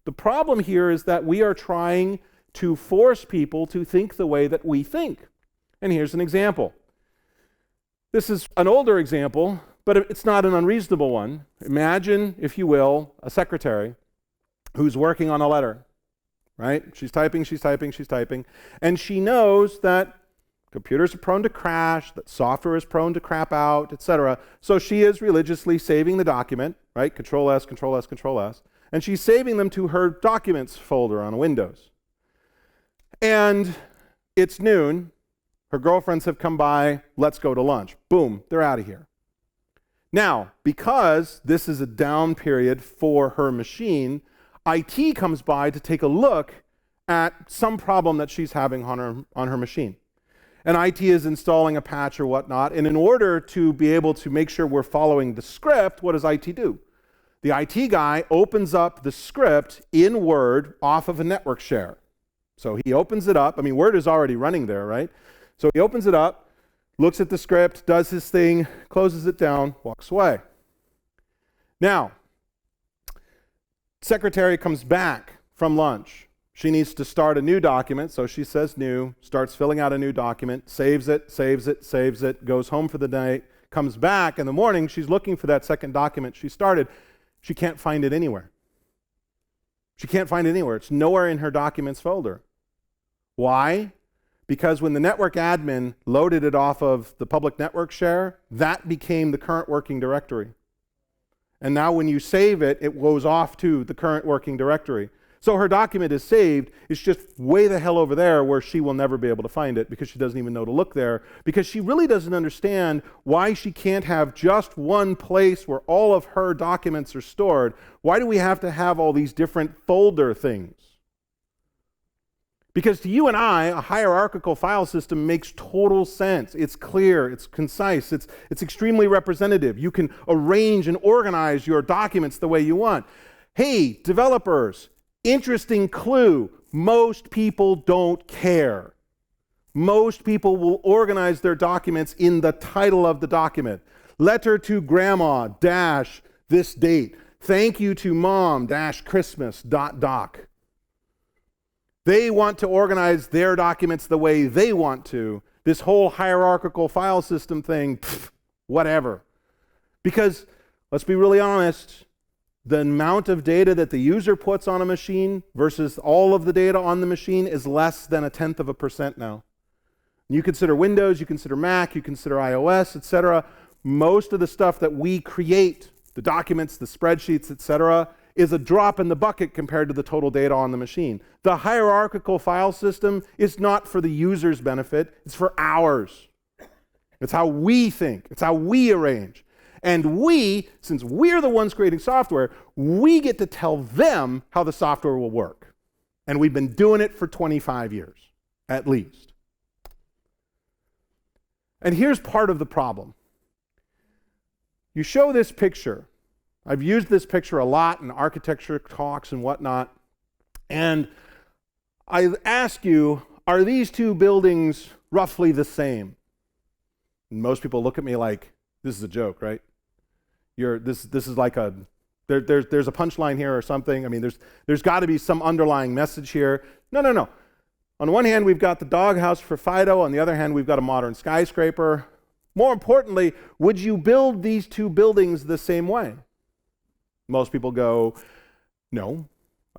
the problem here is that we are trying to force people to think the way that we think. And here's an example. This is an older example, but it's not an unreasonable one. Imagine, if you will, a secretary who's working on a letter, right? She's typing, and she knows that computers are prone to crash, that software is prone to crap out, etc. So she is religiously saving the document, right? Control S, Control S, Control S, and she's saving them to her documents folder on Windows. And it's noon. Her girlfriends have come by, let's go to lunch. Boom, they're out of here. Now, because this is a down period for her machine, IT comes by to take a look at some problem that she's having on her machine. And IT is installing a patch or whatnot, and in order to be able to make sure we're following the script, what does IT do? The IT guy opens up the script in Word off of a network share. So he opens it up. I mean, Word is already running there, right? So he opens it up, looks at the script, does his thing, closes it down, walks away. Now, secretary comes back from lunch. She needs to start a new document, so she says new, starts filling out a new document, saves it, goes home for the night, comes back in the morning, she's looking for that second document she started. She can't find it anywhere. It's nowhere in her documents folder. Why? Because when the network admin loaded it off of the public network share, that became the current working directory. And now when you save it, it goes off to the current working directory. So her document is saved, it's just way the hell over there where she will never be able to find it because she doesn't even know to look there, because she really doesn't understand why she can't have just one place where all of her documents are stored. Why do we have to have all these different folder things? Because to you and I, a hierarchical file system makes total sense. It's clear, it's concise, it's extremely representative. You can arrange and organize your documents the way you want. Hey, developers, interesting clue. Most people don't care. Most people will organize their documents in the title of the document. Letter to grandma, dash, this date. Thank you to mom, dash, Christmas, doc. They want to organize their documents the way they want to. This whole hierarchical file system thing, whatever. Because, let's be really honest, the amount of data that the user puts on a machine versus all of the data on the machine is less than 0.1% now. You consider Windows, you consider Mac, you consider iOS, etc. Most of the stuff that we create, the documents, the spreadsheets, etc., is a drop in the bucket compared to the total data on the machine. The hierarchical file system is not for the user's benefit, it's for ours. It's how we think, it's how we arrange. And we, since we're the ones creating software, we get to tell them how the software will work. And we've been doing it for 25 years, at least. And here's part of the problem. You show this picture. I've used this picture a lot in architecture talks and whatnot. And I ask you, are these two buildings roughly the same? And most people look at me like, this is a joke, right? This is like there's a punchline here or something. I mean, there's got to be some underlying message here. No. On one hand, we've got the doghouse for Fido. On the other hand, we've got a modern skyscraper. More importantly, would you build these two buildings the same way? Most people go, no,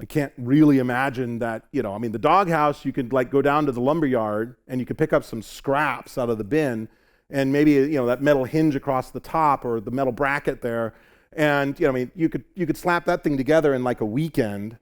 I can't really imagine that, I mean, the doghouse, you could like go down to the lumber yard and you could pick up some scraps out of the bin and maybe, that metal hinge across the top or the metal bracket there. And, I mean, you could slap that thing together in like a weekend.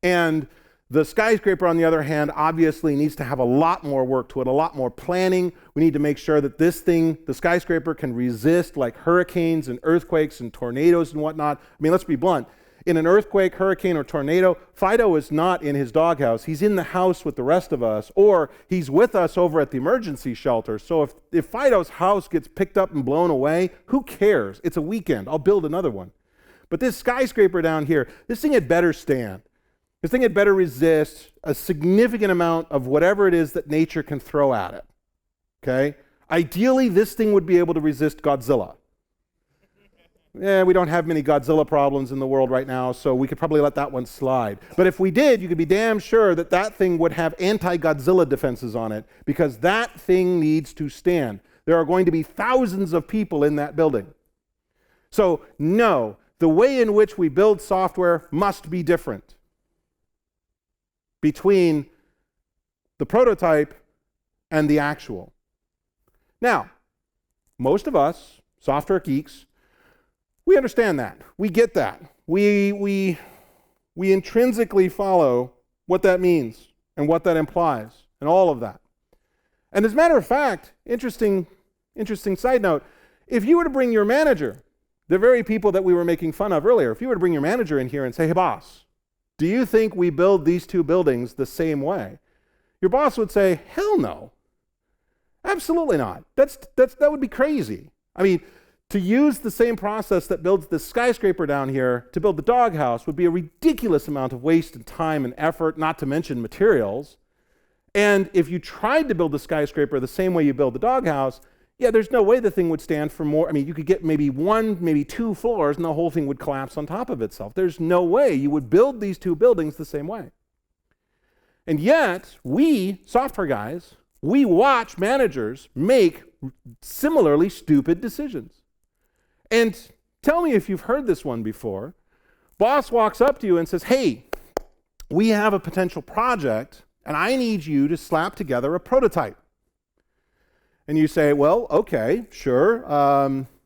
And The skyscraper, on the other hand, obviously needs to have a lot more work to it, a lot more planning. We need to make sure that this thing, the skyscraper, can resist like hurricanes and earthquakes and tornadoes and whatnot. I mean, let's be blunt. In an earthquake, hurricane, or tornado, Fido is not in his doghouse. He's in the house with the rest of us, or he's with us over at the emergency shelter. So if Fido's house gets picked up and blown away, who cares? It's a weekend. I'll build another one. But this skyscraper down here, this thing had better stand. This thing had better resist a significant amount of whatever it is that nature can throw at it. Okay? Ideally, this thing would be able to resist Godzilla. We don't have many Godzilla problems in the world right now, so we could probably let that one slide. But if we did, you could be damn sure that that thing would have anti-Godzilla defenses on it, because that thing needs to stand. There are going to be thousands of people in that building. So, no, the way in which we build software must be different between the prototype and the actual. Now, most of us, software geeks, we understand that. We get that. We intrinsically follow what that means and what that implies and all of that. And as a matter of fact, interesting side note, if you were to bring your manager, the very people that we were making fun of earlier, if you were to bring your manager in here and say, hey boss, do you think we build these two buildings the same way? Your boss would say, hell no. Absolutely not. That would be crazy. I mean, to use the same process that builds the skyscraper down here to build the doghouse would be a ridiculous amount of waste and time and effort, not to mention materials. And if you tried to build the skyscraper the same way you build the doghouse, yeah, there's no way the thing would stand for more. I mean, you could get maybe one, maybe two floors, and the whole thing would collapse on top of itself. There's no way you would build these two buildings the same way. And yet, we, software guys, we watch managers make similarly stupid decisions. And tell me if you've heard this one before. Boss walks up to you and says, hey, we have a potential project, and I need you to slap together a prototype. And you say, well, okay, sure.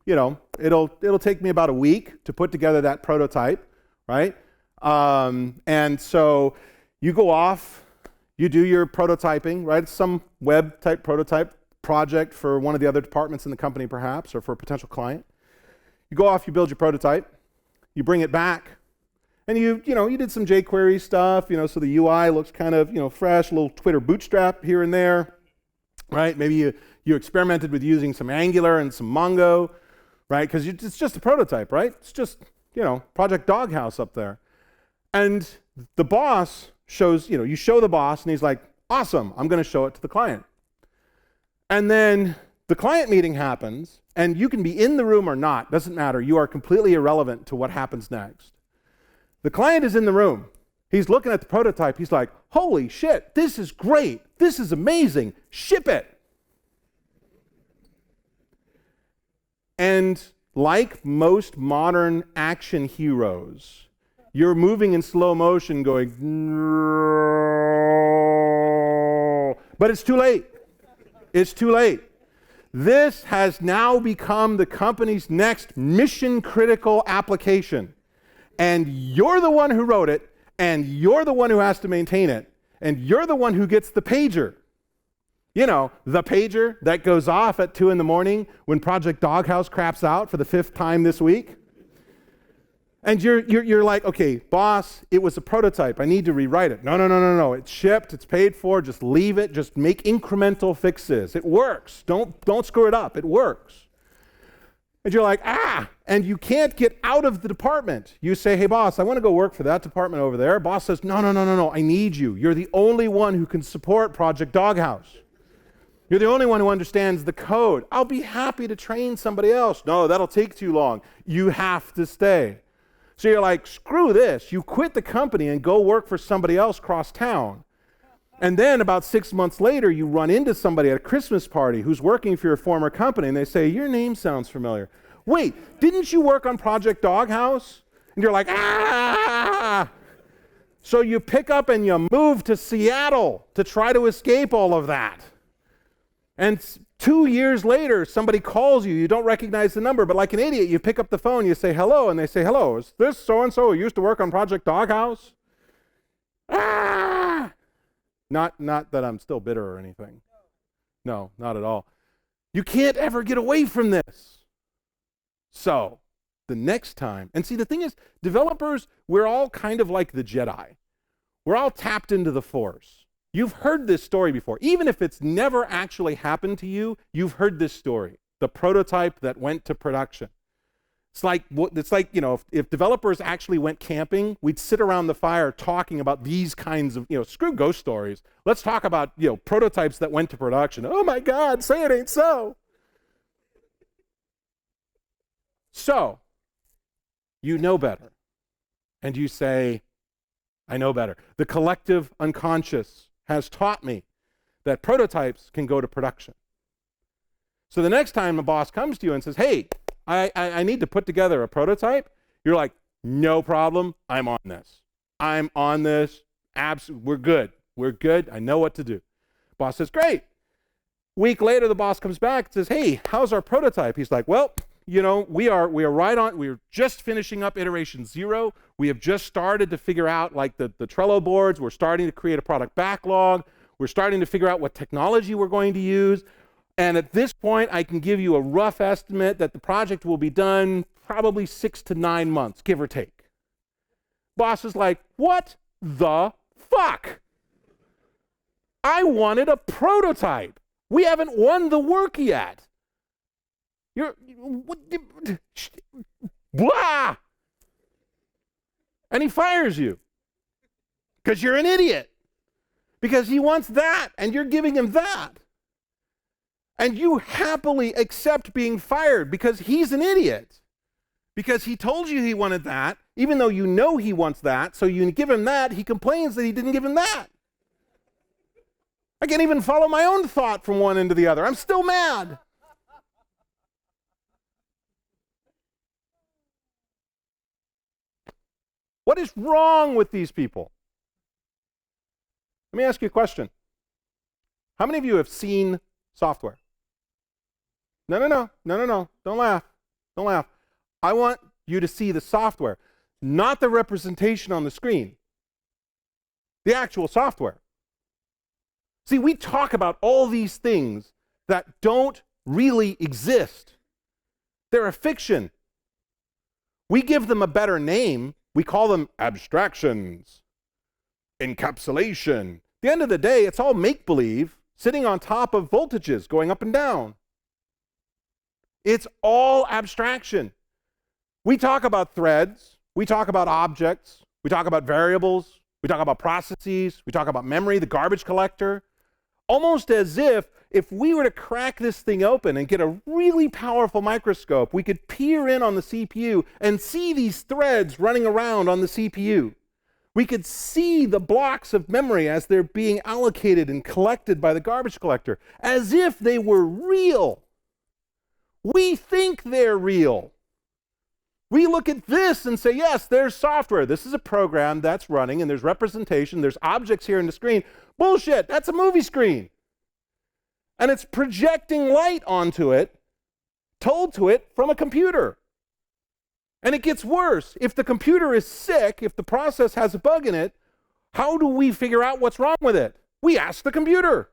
It'll take me about a week to put together that prototype, right? And so you go off, you do your prototyping, right? It's some web-type prototype project for one of the other departments in the company, perhaps, or for a potential client. You go off, you build your prototype, you bring it back, and you did some jQuery stuff, so the UI looks kind of, fresh, a little Twitter bootstrap here and there, right? Maybe you experimented with using some Angular and some Mongo, right? Because it's just a prototype, right? It's just, Project Doghouse up there. And the boss shows, you show the boss, and he's like, awesome, I'm going to show it to the client. And then the client meeting happens, and you can be in the room or not, doesn't matter. You are completely irrelevant to what happens next. The client is in the room. He's looking at the prototype. He's like, holy shit, this is great. This is amazing. Ship it. And like most modern action heroes, you're moving in slow motion going, no. But it's too late. It's too late. This has now become the company's next mission-critical application. And you're the one who wrote it, and you're the one who has to maintain it, and you're the one who gets the pager. The pager that goes off at 2 a.m. when Project Doghouse craps out for the 5th time this week. And you're like, okay, boss, it was a prototype. I need to rewrite it. No. It's shipped. It's paid for. Just leave it. Just make incremental fixes. It works. Don't screw it up. It works. And you're like, and you can't get out of the department. You say, hey, boss, I want to go work for that department over there. Boss says, no, I need you. You're the only one who can support Project Doghouse. You're the only one who understands the code. I'll be happy to train somebody else. No, that'll take too long. You have to stay. So you're like, screw this. You quit the company and go work for somebody else across town. And then about 6 months later, you run into somebody at a Christmas party who's working for your former company, and they say, your name sounds familiar. Wait, didn't you work on Project Doghouse? And you're like, So you pick up and you move to Seattle to try to escape all of that. And 2 years later, somebody calls you. You don't recognize the number, but like an idiot, you pick up the phone, you say hello, and they say, hello, is this so-and-so who used to work on Project Doghouse? Ah! Not that I'm still bitter or anything. No, not at all. You can't ever get away from this. So, the next time, and see, the thing is, developers, we're all kind of like the Jedi. We're all tapped into the Force. You've heard this story before. Even if it's never actually happened to you, you've heard this story. The prototype that went to production. It's like, if developers actually went camping, we'd sit around the fire talking about these kinds of, screw ghost stories. Let's talk about, prototypes that went to production. Oh my God, say it ain't so. So, you know better. And you say, I know better. The collective unconscious has taught me that prototypes can go to production. So the next time a boss comes to you and says, hey, I need to put together a prototype, you're like, no problem, I'm on this. I'm on this. We're good. We're good. I know what to do. Boss says, great. Week later, the boss comes back and says, hey, how's our prototype? He's like, well, we are right on. We're just finishing up iteration 0. We have just started to figure out like the Trello boards. We're starting to create a product backlog. We're starting to figure out what technology we're going to use. And at this point, I can give you a rough estimate that the project will be done probably 6 to 9 months, give or take. Boss is like, what the fuck? I wanted a prototype. We haven't won the work yet. Blah! And he fires you because you're an idiot. Because he wants that, and you're giving him that. And you happily accept being fired because he's an idiot. Because he told you he wanted that, even though you know he wants that, so you give him that, he complains that he didn't give him that. I can't even follow my own thought from one end to the other. I'm still mad. What is wrong with these people? Let me ask you a question. How many of you have seen software? No. Don't laugh. Don't laugh. I want you to see the software, not the representation on the screen. The actual software. See, we talk about all these things that don't really exist. They're a fiction. We give them a better name. We call them abstractions, encapsulation. At the end of the day, it's all make-believe sitting on top of voltages going up and down. It's all abstraction. We talk about threads. We talk about objects. We talk about variables. We talk about processes. We talk about memory, the garbage collector. Almost as if we were to crack this thing open and get a really powerful microscope, we could peer in on the CPU and see these threads running around on the CPU. We could see the blocks of memory as they're being allocated and collected by the garbage collector, as if they were real. We think they're real. We look at this and say, yes, there's software. This is a program that's running, and there's representation. There's objects here in the screen. Bullshit, that's a movie screen. And it's projecting light onto it, told to it from a computer. And it gets worse. If the computer is sick, if the process has a bug in it, how do we figure out what's wrong with it? We ask the computer.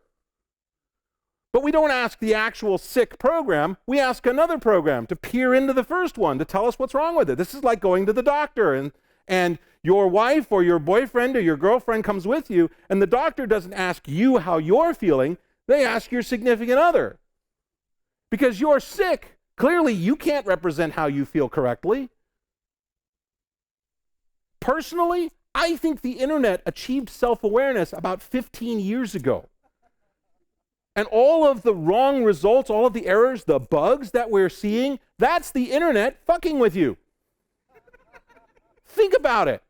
But we don't ask the actual sick program. We ask another program to peer into the first one to tell us what's wrong with it. This is like going to the doctor and your wife or your boyfriend or your girlfriend comes with you, and the doctor doesn't ask you how you're feeling. They ask your significant other. Because you're sick. Clearly, you can't represent how you feel correctly. Personally, I think the internet achieved self-awareness about 15 years ago. And all of the wrong results, all of the errors, the bugs that we're seeing, that's the internet fucking with you. Think about it.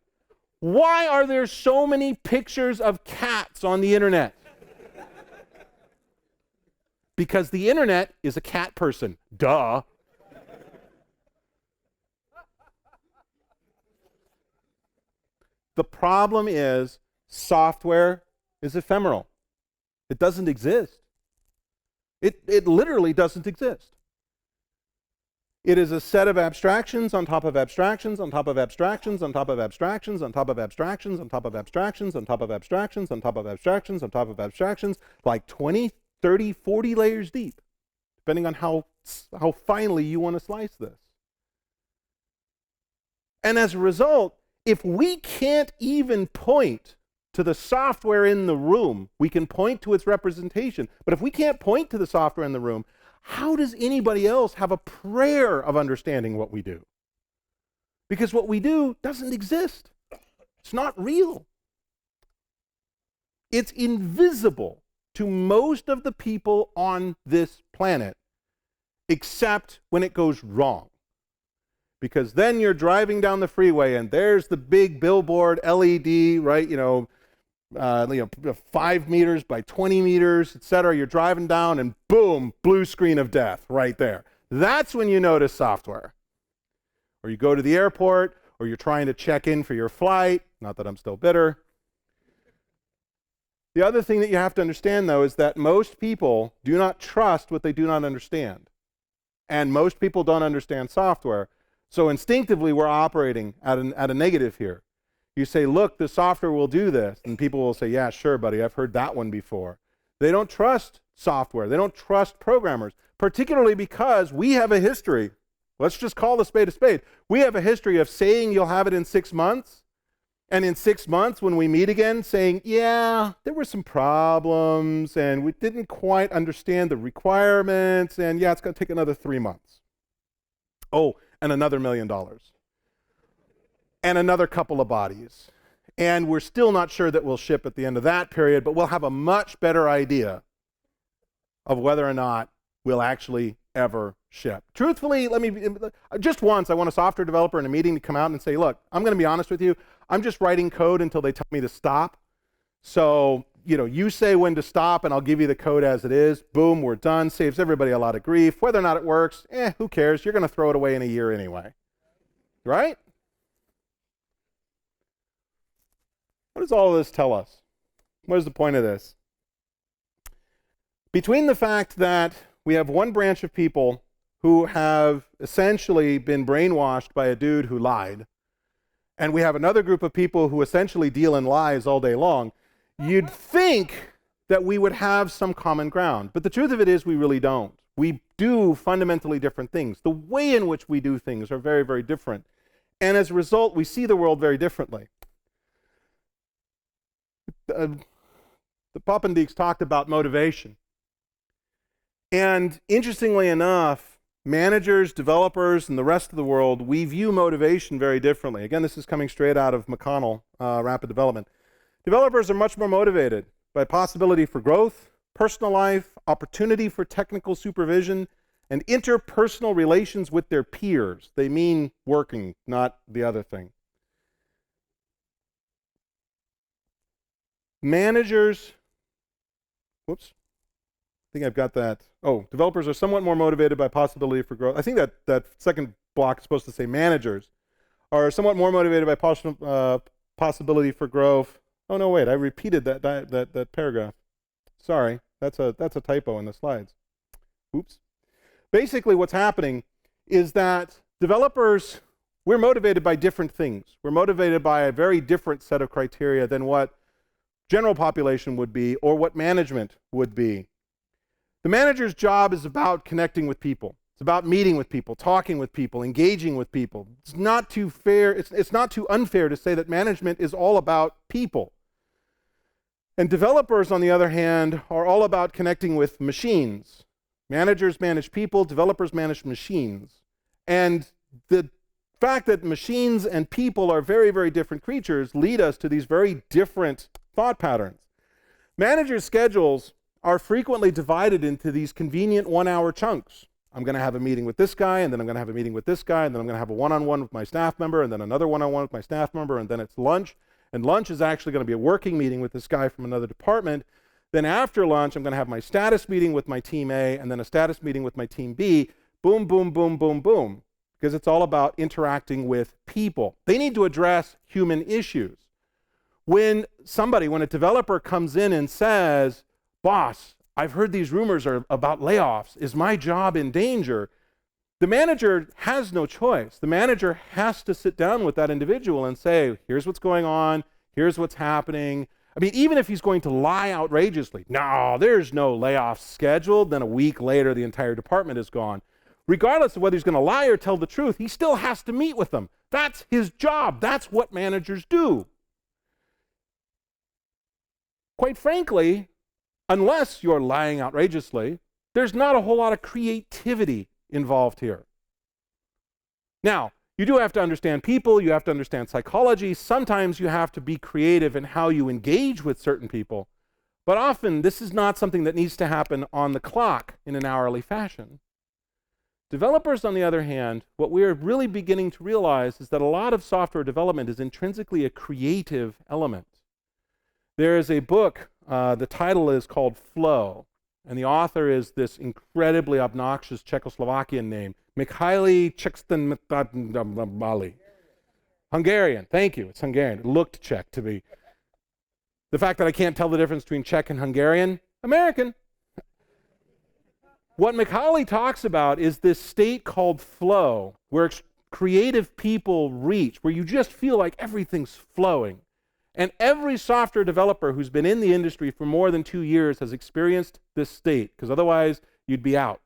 Why are there so many pictures of cats on the internet? Because the internet is a cat person. Duh. The problem is software is ephemeral. It doesn't exist. It literally doesn't exist. It is a set of abstractions on top of abstractions on top of abstractions on top of abstractions on top of abstractions on top of abstractions on top of abstractions on top of abstractions on top of abstractions, like 20, 30, 40 layers deep, depending on how finely you want to slice this. And as a result, if we can't even point to the software in the room, we can point to its representation. But if we can't point to the software in the room, how does anybody else have a prayer of understanding what we do? Because what we do doesn't exist. It's not real. It's invisible to most of the people on this planet, except when it goes wrong. Because then you're driving down the freeway and there's the big billboard LED, right? 5 meters by 20 meters, etc. You're driving down and boom, blue screen of death right there. That's when you notice software. Or you go to the airport, or you're trying to check in for your flight. Not that I'm still bitter. The other thing that you have to understand, though, is that most people do not trust what they do not understand. And most people don't understand software. So instinctively, we're operating at a negative here. You say, look, the software will do this. And people will say, yeah, sure, buddy, I've heard that one before. They don't trust software. They don't trust programmers, particularly because we have a history. Let's just call a spade a spade. We have a history of saying you'll have it in 6 months. And in 6 months, when we meet again, saying, yeah, there were some problems, and we didn't quite understand the requirements, and yeah, it's going to take another 3 months. Oh, and another $1 million. And another couple of bodies. And we're still not sure that we'll ship at the end of that period, but we'll have a much better idea of whether or not we'll actually ever ship. Truthfully, just once, I want a software developer in a meeting to come out and say, look, I'm going to be honest with you, I'm just writing code until they tell me to stop. So, you say when to stop and I'll give you the code as it is. Boom, we're done. Saves everybody a lot of grief. Whether or not it works, who cares? You're going to throw it away in a year anyway. Right? What does all of this tell us? What is the point of this? Between the fact that we have one branch of people who have essentially been brainwashed by a dude who lied, and we have another group of people who essentially deal in lies all day long, you'd think that we would have some common ground. But the truth of it is we really don't. We do fundamentally different things. The way in which we do things are very, very different. And as a result, we see the world very differently. The Poppendieks talked about motivation. And interestingly enough, managers, developers, and the rest of the world, we view motivation very differently. Again, this is coming straight out of McConnell, Rapid Development. Developers are much more motivated by possibility for growth, personal life, opportunity for technical supervision, and interpersonal relations with their peers. They mean working, not the other thing. Managers, I think I've got that. Oh, developers are somewhat more motivated by possibility for growth. I think that second block is supposed to say managers are somewhat more motivated by possibility for growth. Oh no, wait, I repeated that paragraph. Sorry, that's a typo in the slides. Oops. Basically, what's happening is that developers, we're motivated by different things. We're motivated by a very different set of criteria than what general population would be or what management would be. The manager's job is about connecting with people. It's about meeting with people, talking with people, engaging with people. It's not too fair. It's not too unfair to say that management is all about people. And developers, on the other hand, are all about connecting with machines. Managers manage people, developers manage machines. And the fact that machines and people are very, very different creatures lead us to these very different thought patterns. Managers' schedules are frequently divided into these convenient 1-hour chunks. I'm going to have a meeting with this guy, and then I'm going to have a meeting with this guy, and then I'm going to have a one-on-one with my staff member, and then another one-on-one with my staff member, and then it's lunch. And lunch is actually going to be a working meeting with this guy from another department. Then after lunch, I'm going to have my status meeting with my team A, and then a status meeting with my team B. Boom, boom, boom, boom, boom. Because it's all about interacting with people. They need to address human issues. When a developer comes in and says, boss, I've heard these rumors are about layoffs. Is my job in danger? The manager has no choice. The manager has to sit down with that individual and say, here's what's going on, here's what's happening. I mean, even if he's going to lie outrageously, no, there's no layoff scheduled, then a week later the entire department is gone. Regardless of whether he's going to lie or tell the truth, he still has to meet with them. That's his job. That's what managers do. Quite frankly, unless you're lying outrageously, there's not a whole lot of creativity involved here. Now, you do have to understand people, you have to understand psychology. Sometimes you have to be creative in how you engage with certain people, but often this is not something that needs to happen on the clock in an hourly fashion. Developers, on the other hand, what we're really beginning to realize is that a lot of software development is intrinsically a creative element. There is a book, the title is called Flow, and the author is this incredibly obnoxious Czechoslovakian name, Mikhail Csikszentmihalyi. Hungarian, thank you, it's Hungarian. It looked Czech to me. The fact that I can't tell the difference between Czech and Hungarian, American. What Mikhail talks about is this state called flow, where creative people reach, where you just feel like everything's flowing. And every software developer who's been in the industry for more than 2 years has experienced this state, because otherwise you'd be out.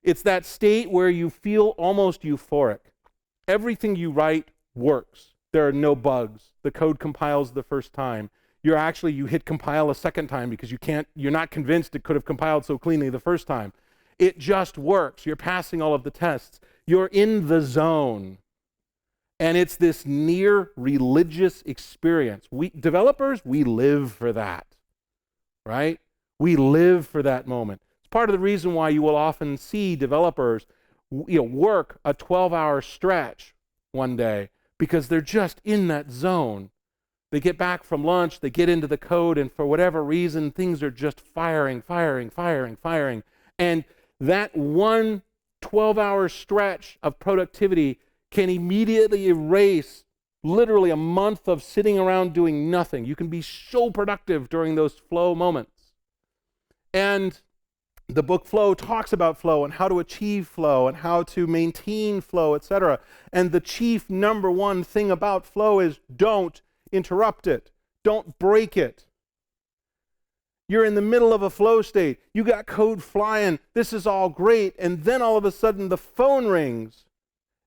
It's that state where you feel almost euphoric. Everything you write works. There are no bugs. The code compiles the first time. You hit compile a second time because you're not convinced it could have compiled so cleanly the first time. It just works. You're passing all of the tests. You're in the zone. And it's this near religious experience. Developers, we live for that, right? We live for that moment. It's part of the reason why you will often see developers work a 12-hour stretch one day, because they're just in that zone. They get back from lunch, they get into the code, and for whatever reason, things are just firing. And that one 12-hour stretch of productivity can immediately erase literally a month of sitting around doing nothing. You can be so productive during those flow moments. And the book Flow talks about flow and how to achieve flow and how to maintain flow, etc. And the chief number one thing about flow is don't interrupt it. Don't break it. You're in the middle of a flow state. You got code flying. This is all great. And then all of a sudden the phone rings.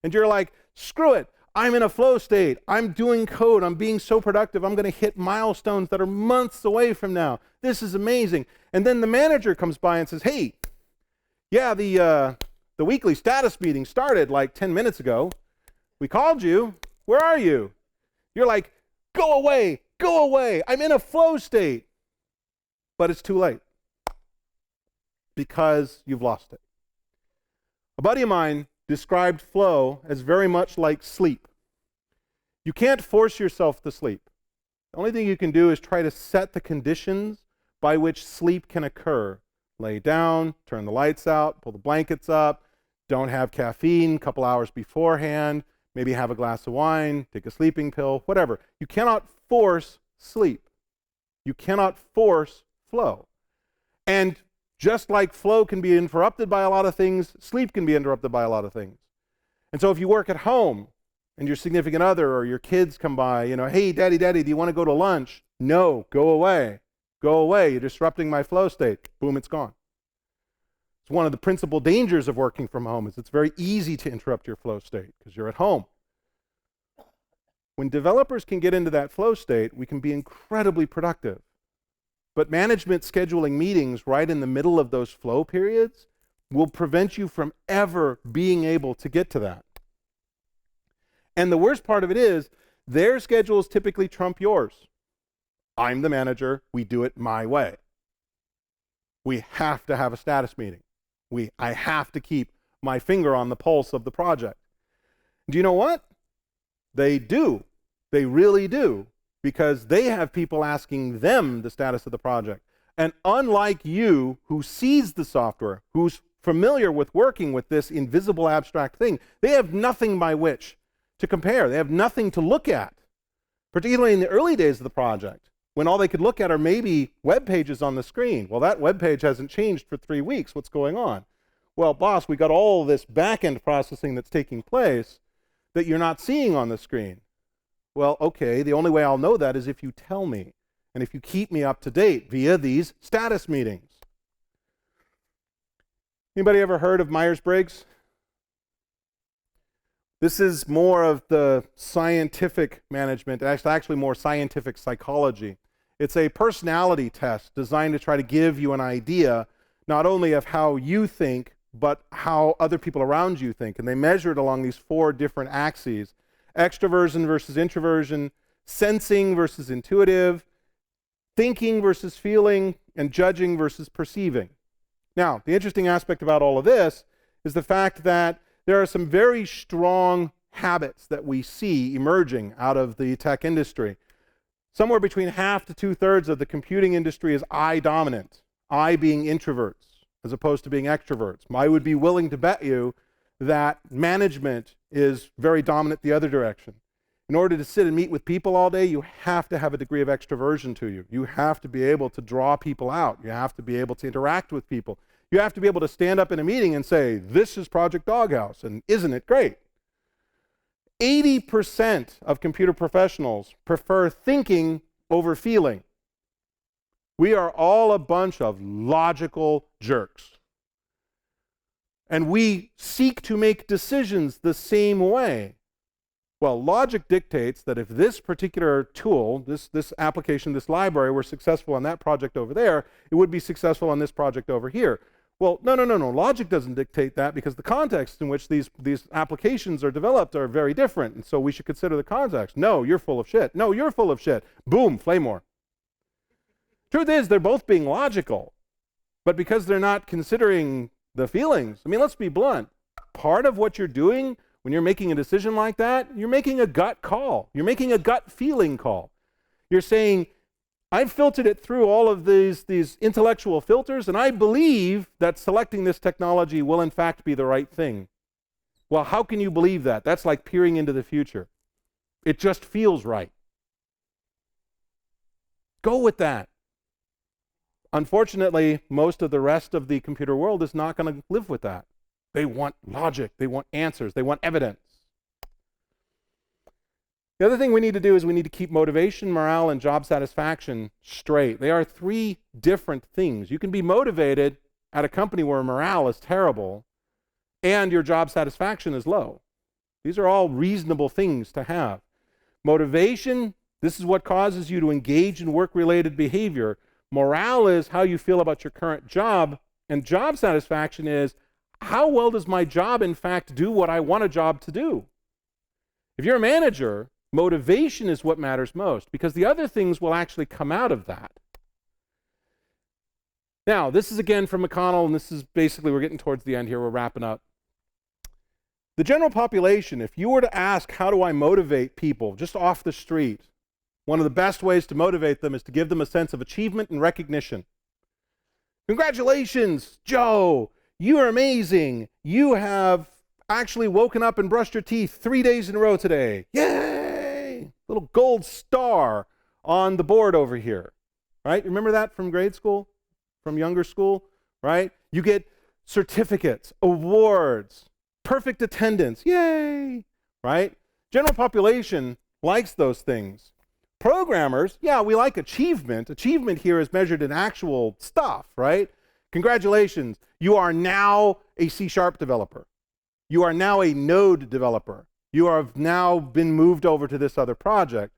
And you're like, screw it. I'm in a flow state. I'm doing code. I'm being so productive. I'm going to hit milestones that are months away from now. This is amazing. And then the manager comes by and says, hey, yeah, the weekly status meeting started like 10 minutes ago. We called you. Where are you? You're like, go away. Go away. I'm in a flow state. But it's too late because you've lost it. A buddy of mine described flow as very much like sleep. You can't force yourself to sleep. The only thing you can do is try to set the conditions by which sleep can occur. Lay down, turn the lights out, pull the blankets up, don't have caffeine a couple hours beforehand, maybe have a glass of wine, take a sleeping pill, whatever. You cannot force sleep. You cannot force flow. And just like flow can be interrupted by a lot of things, sleep can be interrupted by a lot of things. And so if you work at home and your significant other or your kids come by, hey, daddy, do you want to go to lunch? No, go away. Go away. You're disrupting my flow state. Boom, it's gone. It's one of the principal dangers of working from home is it's very easy to interrupt your flow state because you're at home. When developers can get into that flow state, we can be incredibly productive. But management scheduling meetings right in the middle of those flow periods will prevent you from ever being able to get to that. And the worst part of it is, their schedules typically trump yours. I'm the manager, we do it my way. We have to have a status meeting. I have to keep my finger on the pulse of the project. Do you know what? They do. They really do. Because they have people asking them the status of the project. And unlike you, who sees the software, who's familiar with working with this invisible abstract thing, they have nothing by which to compare. They have nothing to look at, particularly in the early days of the project, when all they could look at are maybe web pages on the screen. Well, that web page hasn't changed for 3 weeks. What's going on? Well, boss, we got all this back-end processing that's taking place that you're not seeing on the screen. Well, okay, the only way I'll know that is if you tell me, and if you keep me up to date via these status meetings. Anybody ever heard of Myers-Briggs? This is more of the scientific management, actually more scientific psychology. It's a personality test designed to try to give you an idea not only of how you think, but how other people around you think. And they measure it along these 4 different axes: extroversion versus introversion, sensing versus intuitive, thinking versus feeling, and judging versus perceiving. Now, the interesting aspect about all of this is the fact that there are some very strong habits that we see emerging out of the tech industry. Somewhere between half to 2/3 of the computing industry is I dominant, I being introverts as opposed to being extroverts. I would be willing to bet you that management is very dominant the other direction. In order to sit and meet with people all day, you have to have a degree of extroversion to you. You have to be able to draw people out. You have to be able to interact with people. You have to be able to stand up in a meeting and say, this is Project Doghouse, and isn't it great? 80% of computer professionals prefer thinking over feeling. We are all a bunch of logical jerks. And we seek to make decisions the same way. Well, logic dictates that if this particular tool, this application, this library were successful on that project over there, it would be successful on this project over here. Well, no. Logic doesn't dictate that, because the context in which these applications are developed are very different. And so we should consider the context. No, you're full of shit. No, you're full of shit. Boom, flame war. Truth is, they're both being logical. But because they're not considering the feelings, I mean, let's be blunt. Part of what you're doing when you're making a decision like that, you're making a gut call. You're making a gut feeling call. You're saying, I've filtered it through all of these intellectual filters, and I believe that selecting this technology will in fact be the right thing. Well, how can you believe that? That's like peering into the future. It just feels right. Go with that. Unfortunately, most of the rest of the computer world is not going to live with that. They want logic, they want answers, they want evidence. The other thing we need to do is we need to keep motivation, morale, and job satisfaction straight. They are 3 different things. You can be motivated at a company where morale is terrible and your job satisfaction is low. These are all reasonable things to have. Motivation, this is what causes you to engage in work-related behavior. Morale is how you feel about your current job, and job satisfaction is how well does my job in fact do what I want a job to do? If you're a manager, motivation is what matters most, because the other things will actually come out of that. Now, this is again from McConnell, and this is basically, we're getting towards the end here, we're wrapping up. The general population, if you were to ask, how do I motivate people just off the street, one of the best ways to motivate them is to give them a sense of achievement and recognition. Congratulations, Joe! You are amazing. You have actually woken up and brushed your teeth 3 days in a row today. Yay! Little gold star on the board over here. Right? Remember that from grade school? From younger school? Right? You get certificates, awards, perfect attendance. Yay! Right? General population likes those things. Programmers, yeah, we like achievement. Achievement here is measured in actual stuff, right? Congratulations, you are now a C# developer. You are now a Node developer. You have now been moved over to this other project.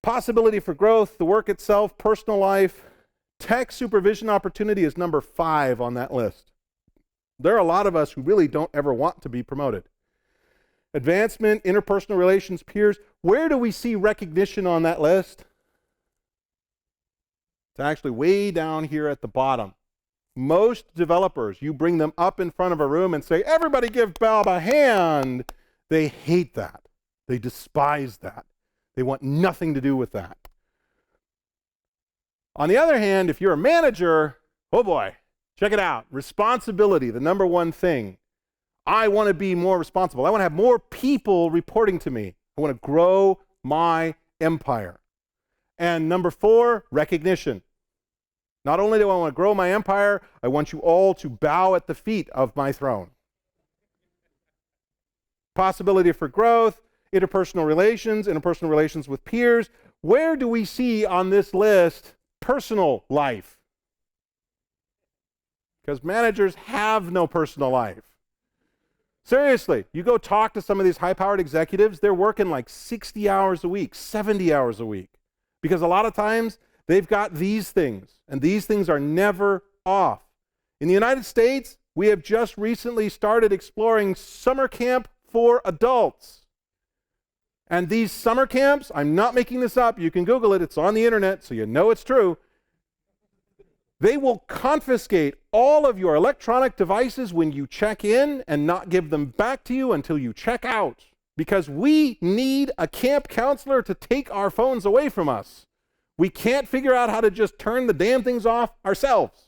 Possibility for growth, the work itself, personal life, tech supervision opportunity is number 5 on that list. There are a lot of us who really don't ever want to be promoted. Advancement, interpersonal relations, peers, where do we see recognition on that list? It's actually way down here at the bottom. Most developers, you bring them up in front of a room and say, everybody give Bob a hand. They hate that. They despise that. They want nothing to do with that. On the other hand, if you're a manager, oh boy, check it out. Responsibility, the number 1 thing. I want to be more responsible. I want to have more people reporting to me. I want to grow my empire. And number 4, recognition. Not only do I want to grow my empire, I want you all to bow at the feet of my throne. Possibility for growth, interpersonal relations with peers. Where do we see on this list personal life? Because managers have no personal life. Seriously, you go talk to some of these high-powered executives, they're working like 60 hours a week, 70 hours a week. Because a lot of times, they've got these things, and these things are never off. In the United States, we have just recently started exploring summer camp for adults. And these summer camps, I'm not making this up, you can Google it, it's on the internet, so you know it's true. They will confiscate all of your electronic devices when you check in and not give them back to you until you check out. Because we need a camp counselor to take our phones away from us. We can't figure out how to just turn the damn things off ourselves.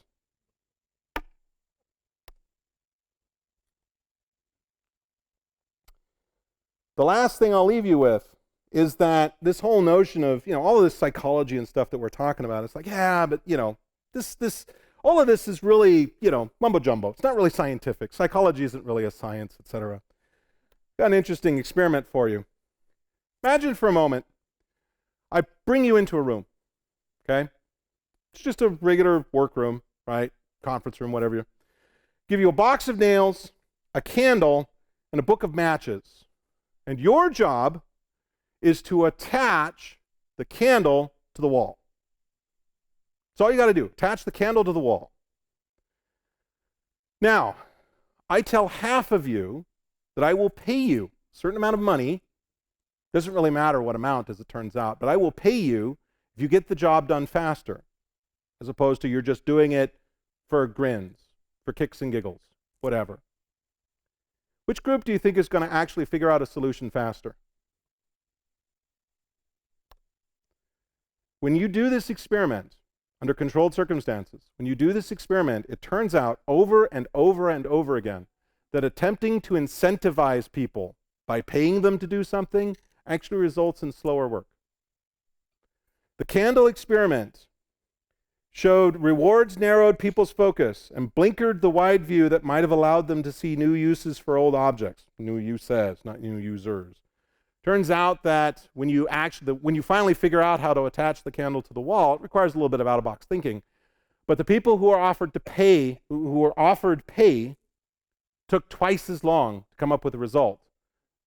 The last thing I'll leave you with is that this whole notion of, all of this psychology and stuff that we're talking about, it's like, yeah, but, all of this is really, mumbo jumbo. It's not really scientific. Psychology isn't really a science, etc. Got an interesting experiment for you. Imagine for a moment, I bring you into a room, okay? It's just a regular workroom, right? Conference room, whatever. Give you a box of nails, a candle, and a book of matches. And your job is to attach the candle to the wall. That's all you got to do. Attach the candle to the wall. Now, I tell half of you that I will pay you a certain amount of money. Doesn't really matter what amount, as it turns out, but I will pay you if you get the job done faster, as opposed to you're just doing it for grins, for kicks and giggles, whatever. Which group do you think is going to actually figure out a solution faster? When you do this experiment, under controlled circumstances, when you do this experiment, it turns out over and over and over again that attempting to incentivize people by paying them to do something actually results in slower work. The candle experiment showed rewards narrowed people's focus and blinkered the wide view that might have allowed them to see new uses for old objects. New uses, not new users. Turns out that when you finally figure out how to attach the candle to the wall, it requires a little bit of out-of-box thinking. But the people who are offered pay, took twice as long to come up with a result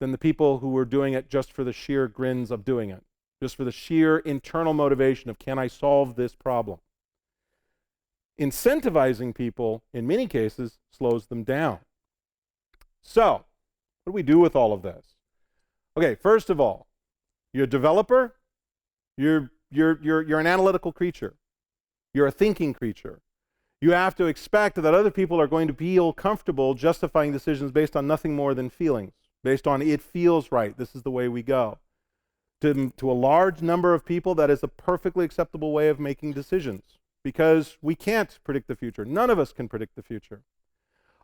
than the people who were doing it just for the sheer grins of doing it, just for the sheer internal motivation of, can I solve this problem? Incentivizing people, in many cases, slows them down. So, what do we do with all of this? Okay, first of all, you're a developer, you're an analytical creature. You're a thinking creature. You have to expect that other people are going to feel comfortable justifying decisions based on nothing more than feelings, based on it feels right, this is the way we go. To a large number of people, that is a perfectly acceptable way of making decisions, because we can't predict the future. None of us can predict the future.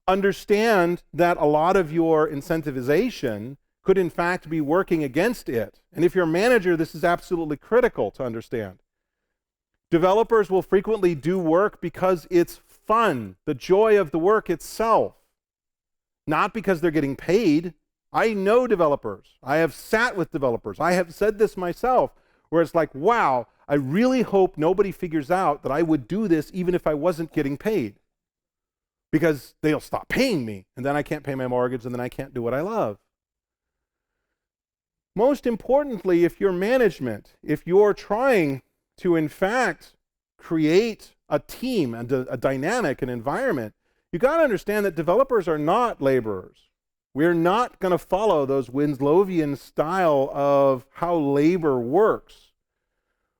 Understand that a lot of your incentivization could in fact be working against it. And if you're a manager, this is absolutely critical to understand. Developers will frequently do work because it's fun, the joy of the work itself, not because they're getting paid. I know developers. I have sat with developers. I have said this myself, where it's like, wow, I really hope nobody figures out that I would do this even if I wasn't getting paid, because they'll stop paying me, and then I can't pay my mortgage, and then I can't do what I love. Most importantly, if you're management, if you're trying to, in fact, create a team and a dynamic, an environment, you got to understand that developers are not laborers. We're not going to follow those Winslowian style of how labor works.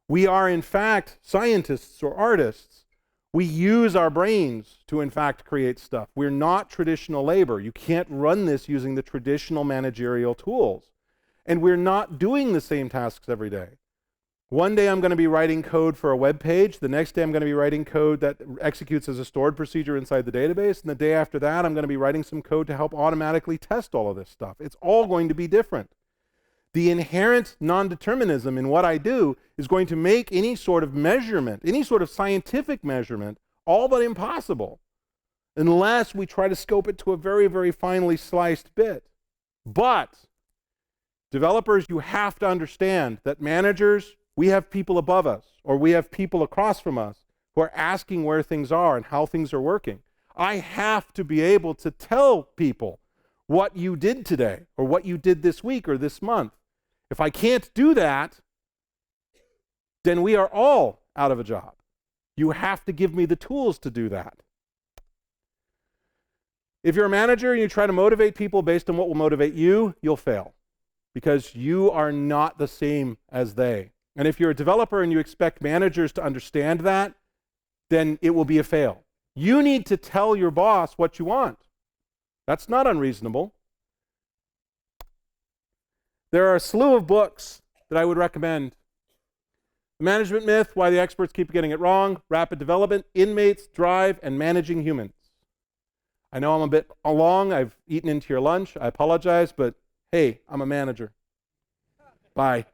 We are, in fact, scientists or artists. We use our brains to, in fact, create stuff. We're not traditional labor. You can't run this using the traditional managerial tools. And we're not doing the same tasks every day. One day I'm going to be writing code for a web page. The next day I'm going to be writing code that executes as a stored procedure inside the database. And the day after that I'm going to be writing some code to help automatically test all of this stuff. It's all going to be different. The inherent non-determinism in what I do is going to make any sort of measurement, any sort of scientific measurement, all but impossible, unless we try to scope it to a very, very finely sliced bit. But developers, you have to understand that managers, we have people above us, or we have people across from us who are asking where things are and how things are working. I have to be able to tell people what you did today, or what you did this week or this month. If I can't do that, then we are all out of a job. You have to give me the tools to do that. If you're a manager and you try to motivate people based on what will motivate you, you'll fail, because you are not the same as they. And if you're a developer and you expect managers to understand that, then it will be a fail. You need to tell your boss what you want. That's not unreasonable. There are a slew of books that I would recommend. The Management Myth, Why the Experts Keep Getting It Wrong, Rapid Development, Inmates, Drive, and Managing Humans. I know I'm a bit long. I've eaten into your lunch. I apologize, but hey, I'm a manager. Bye.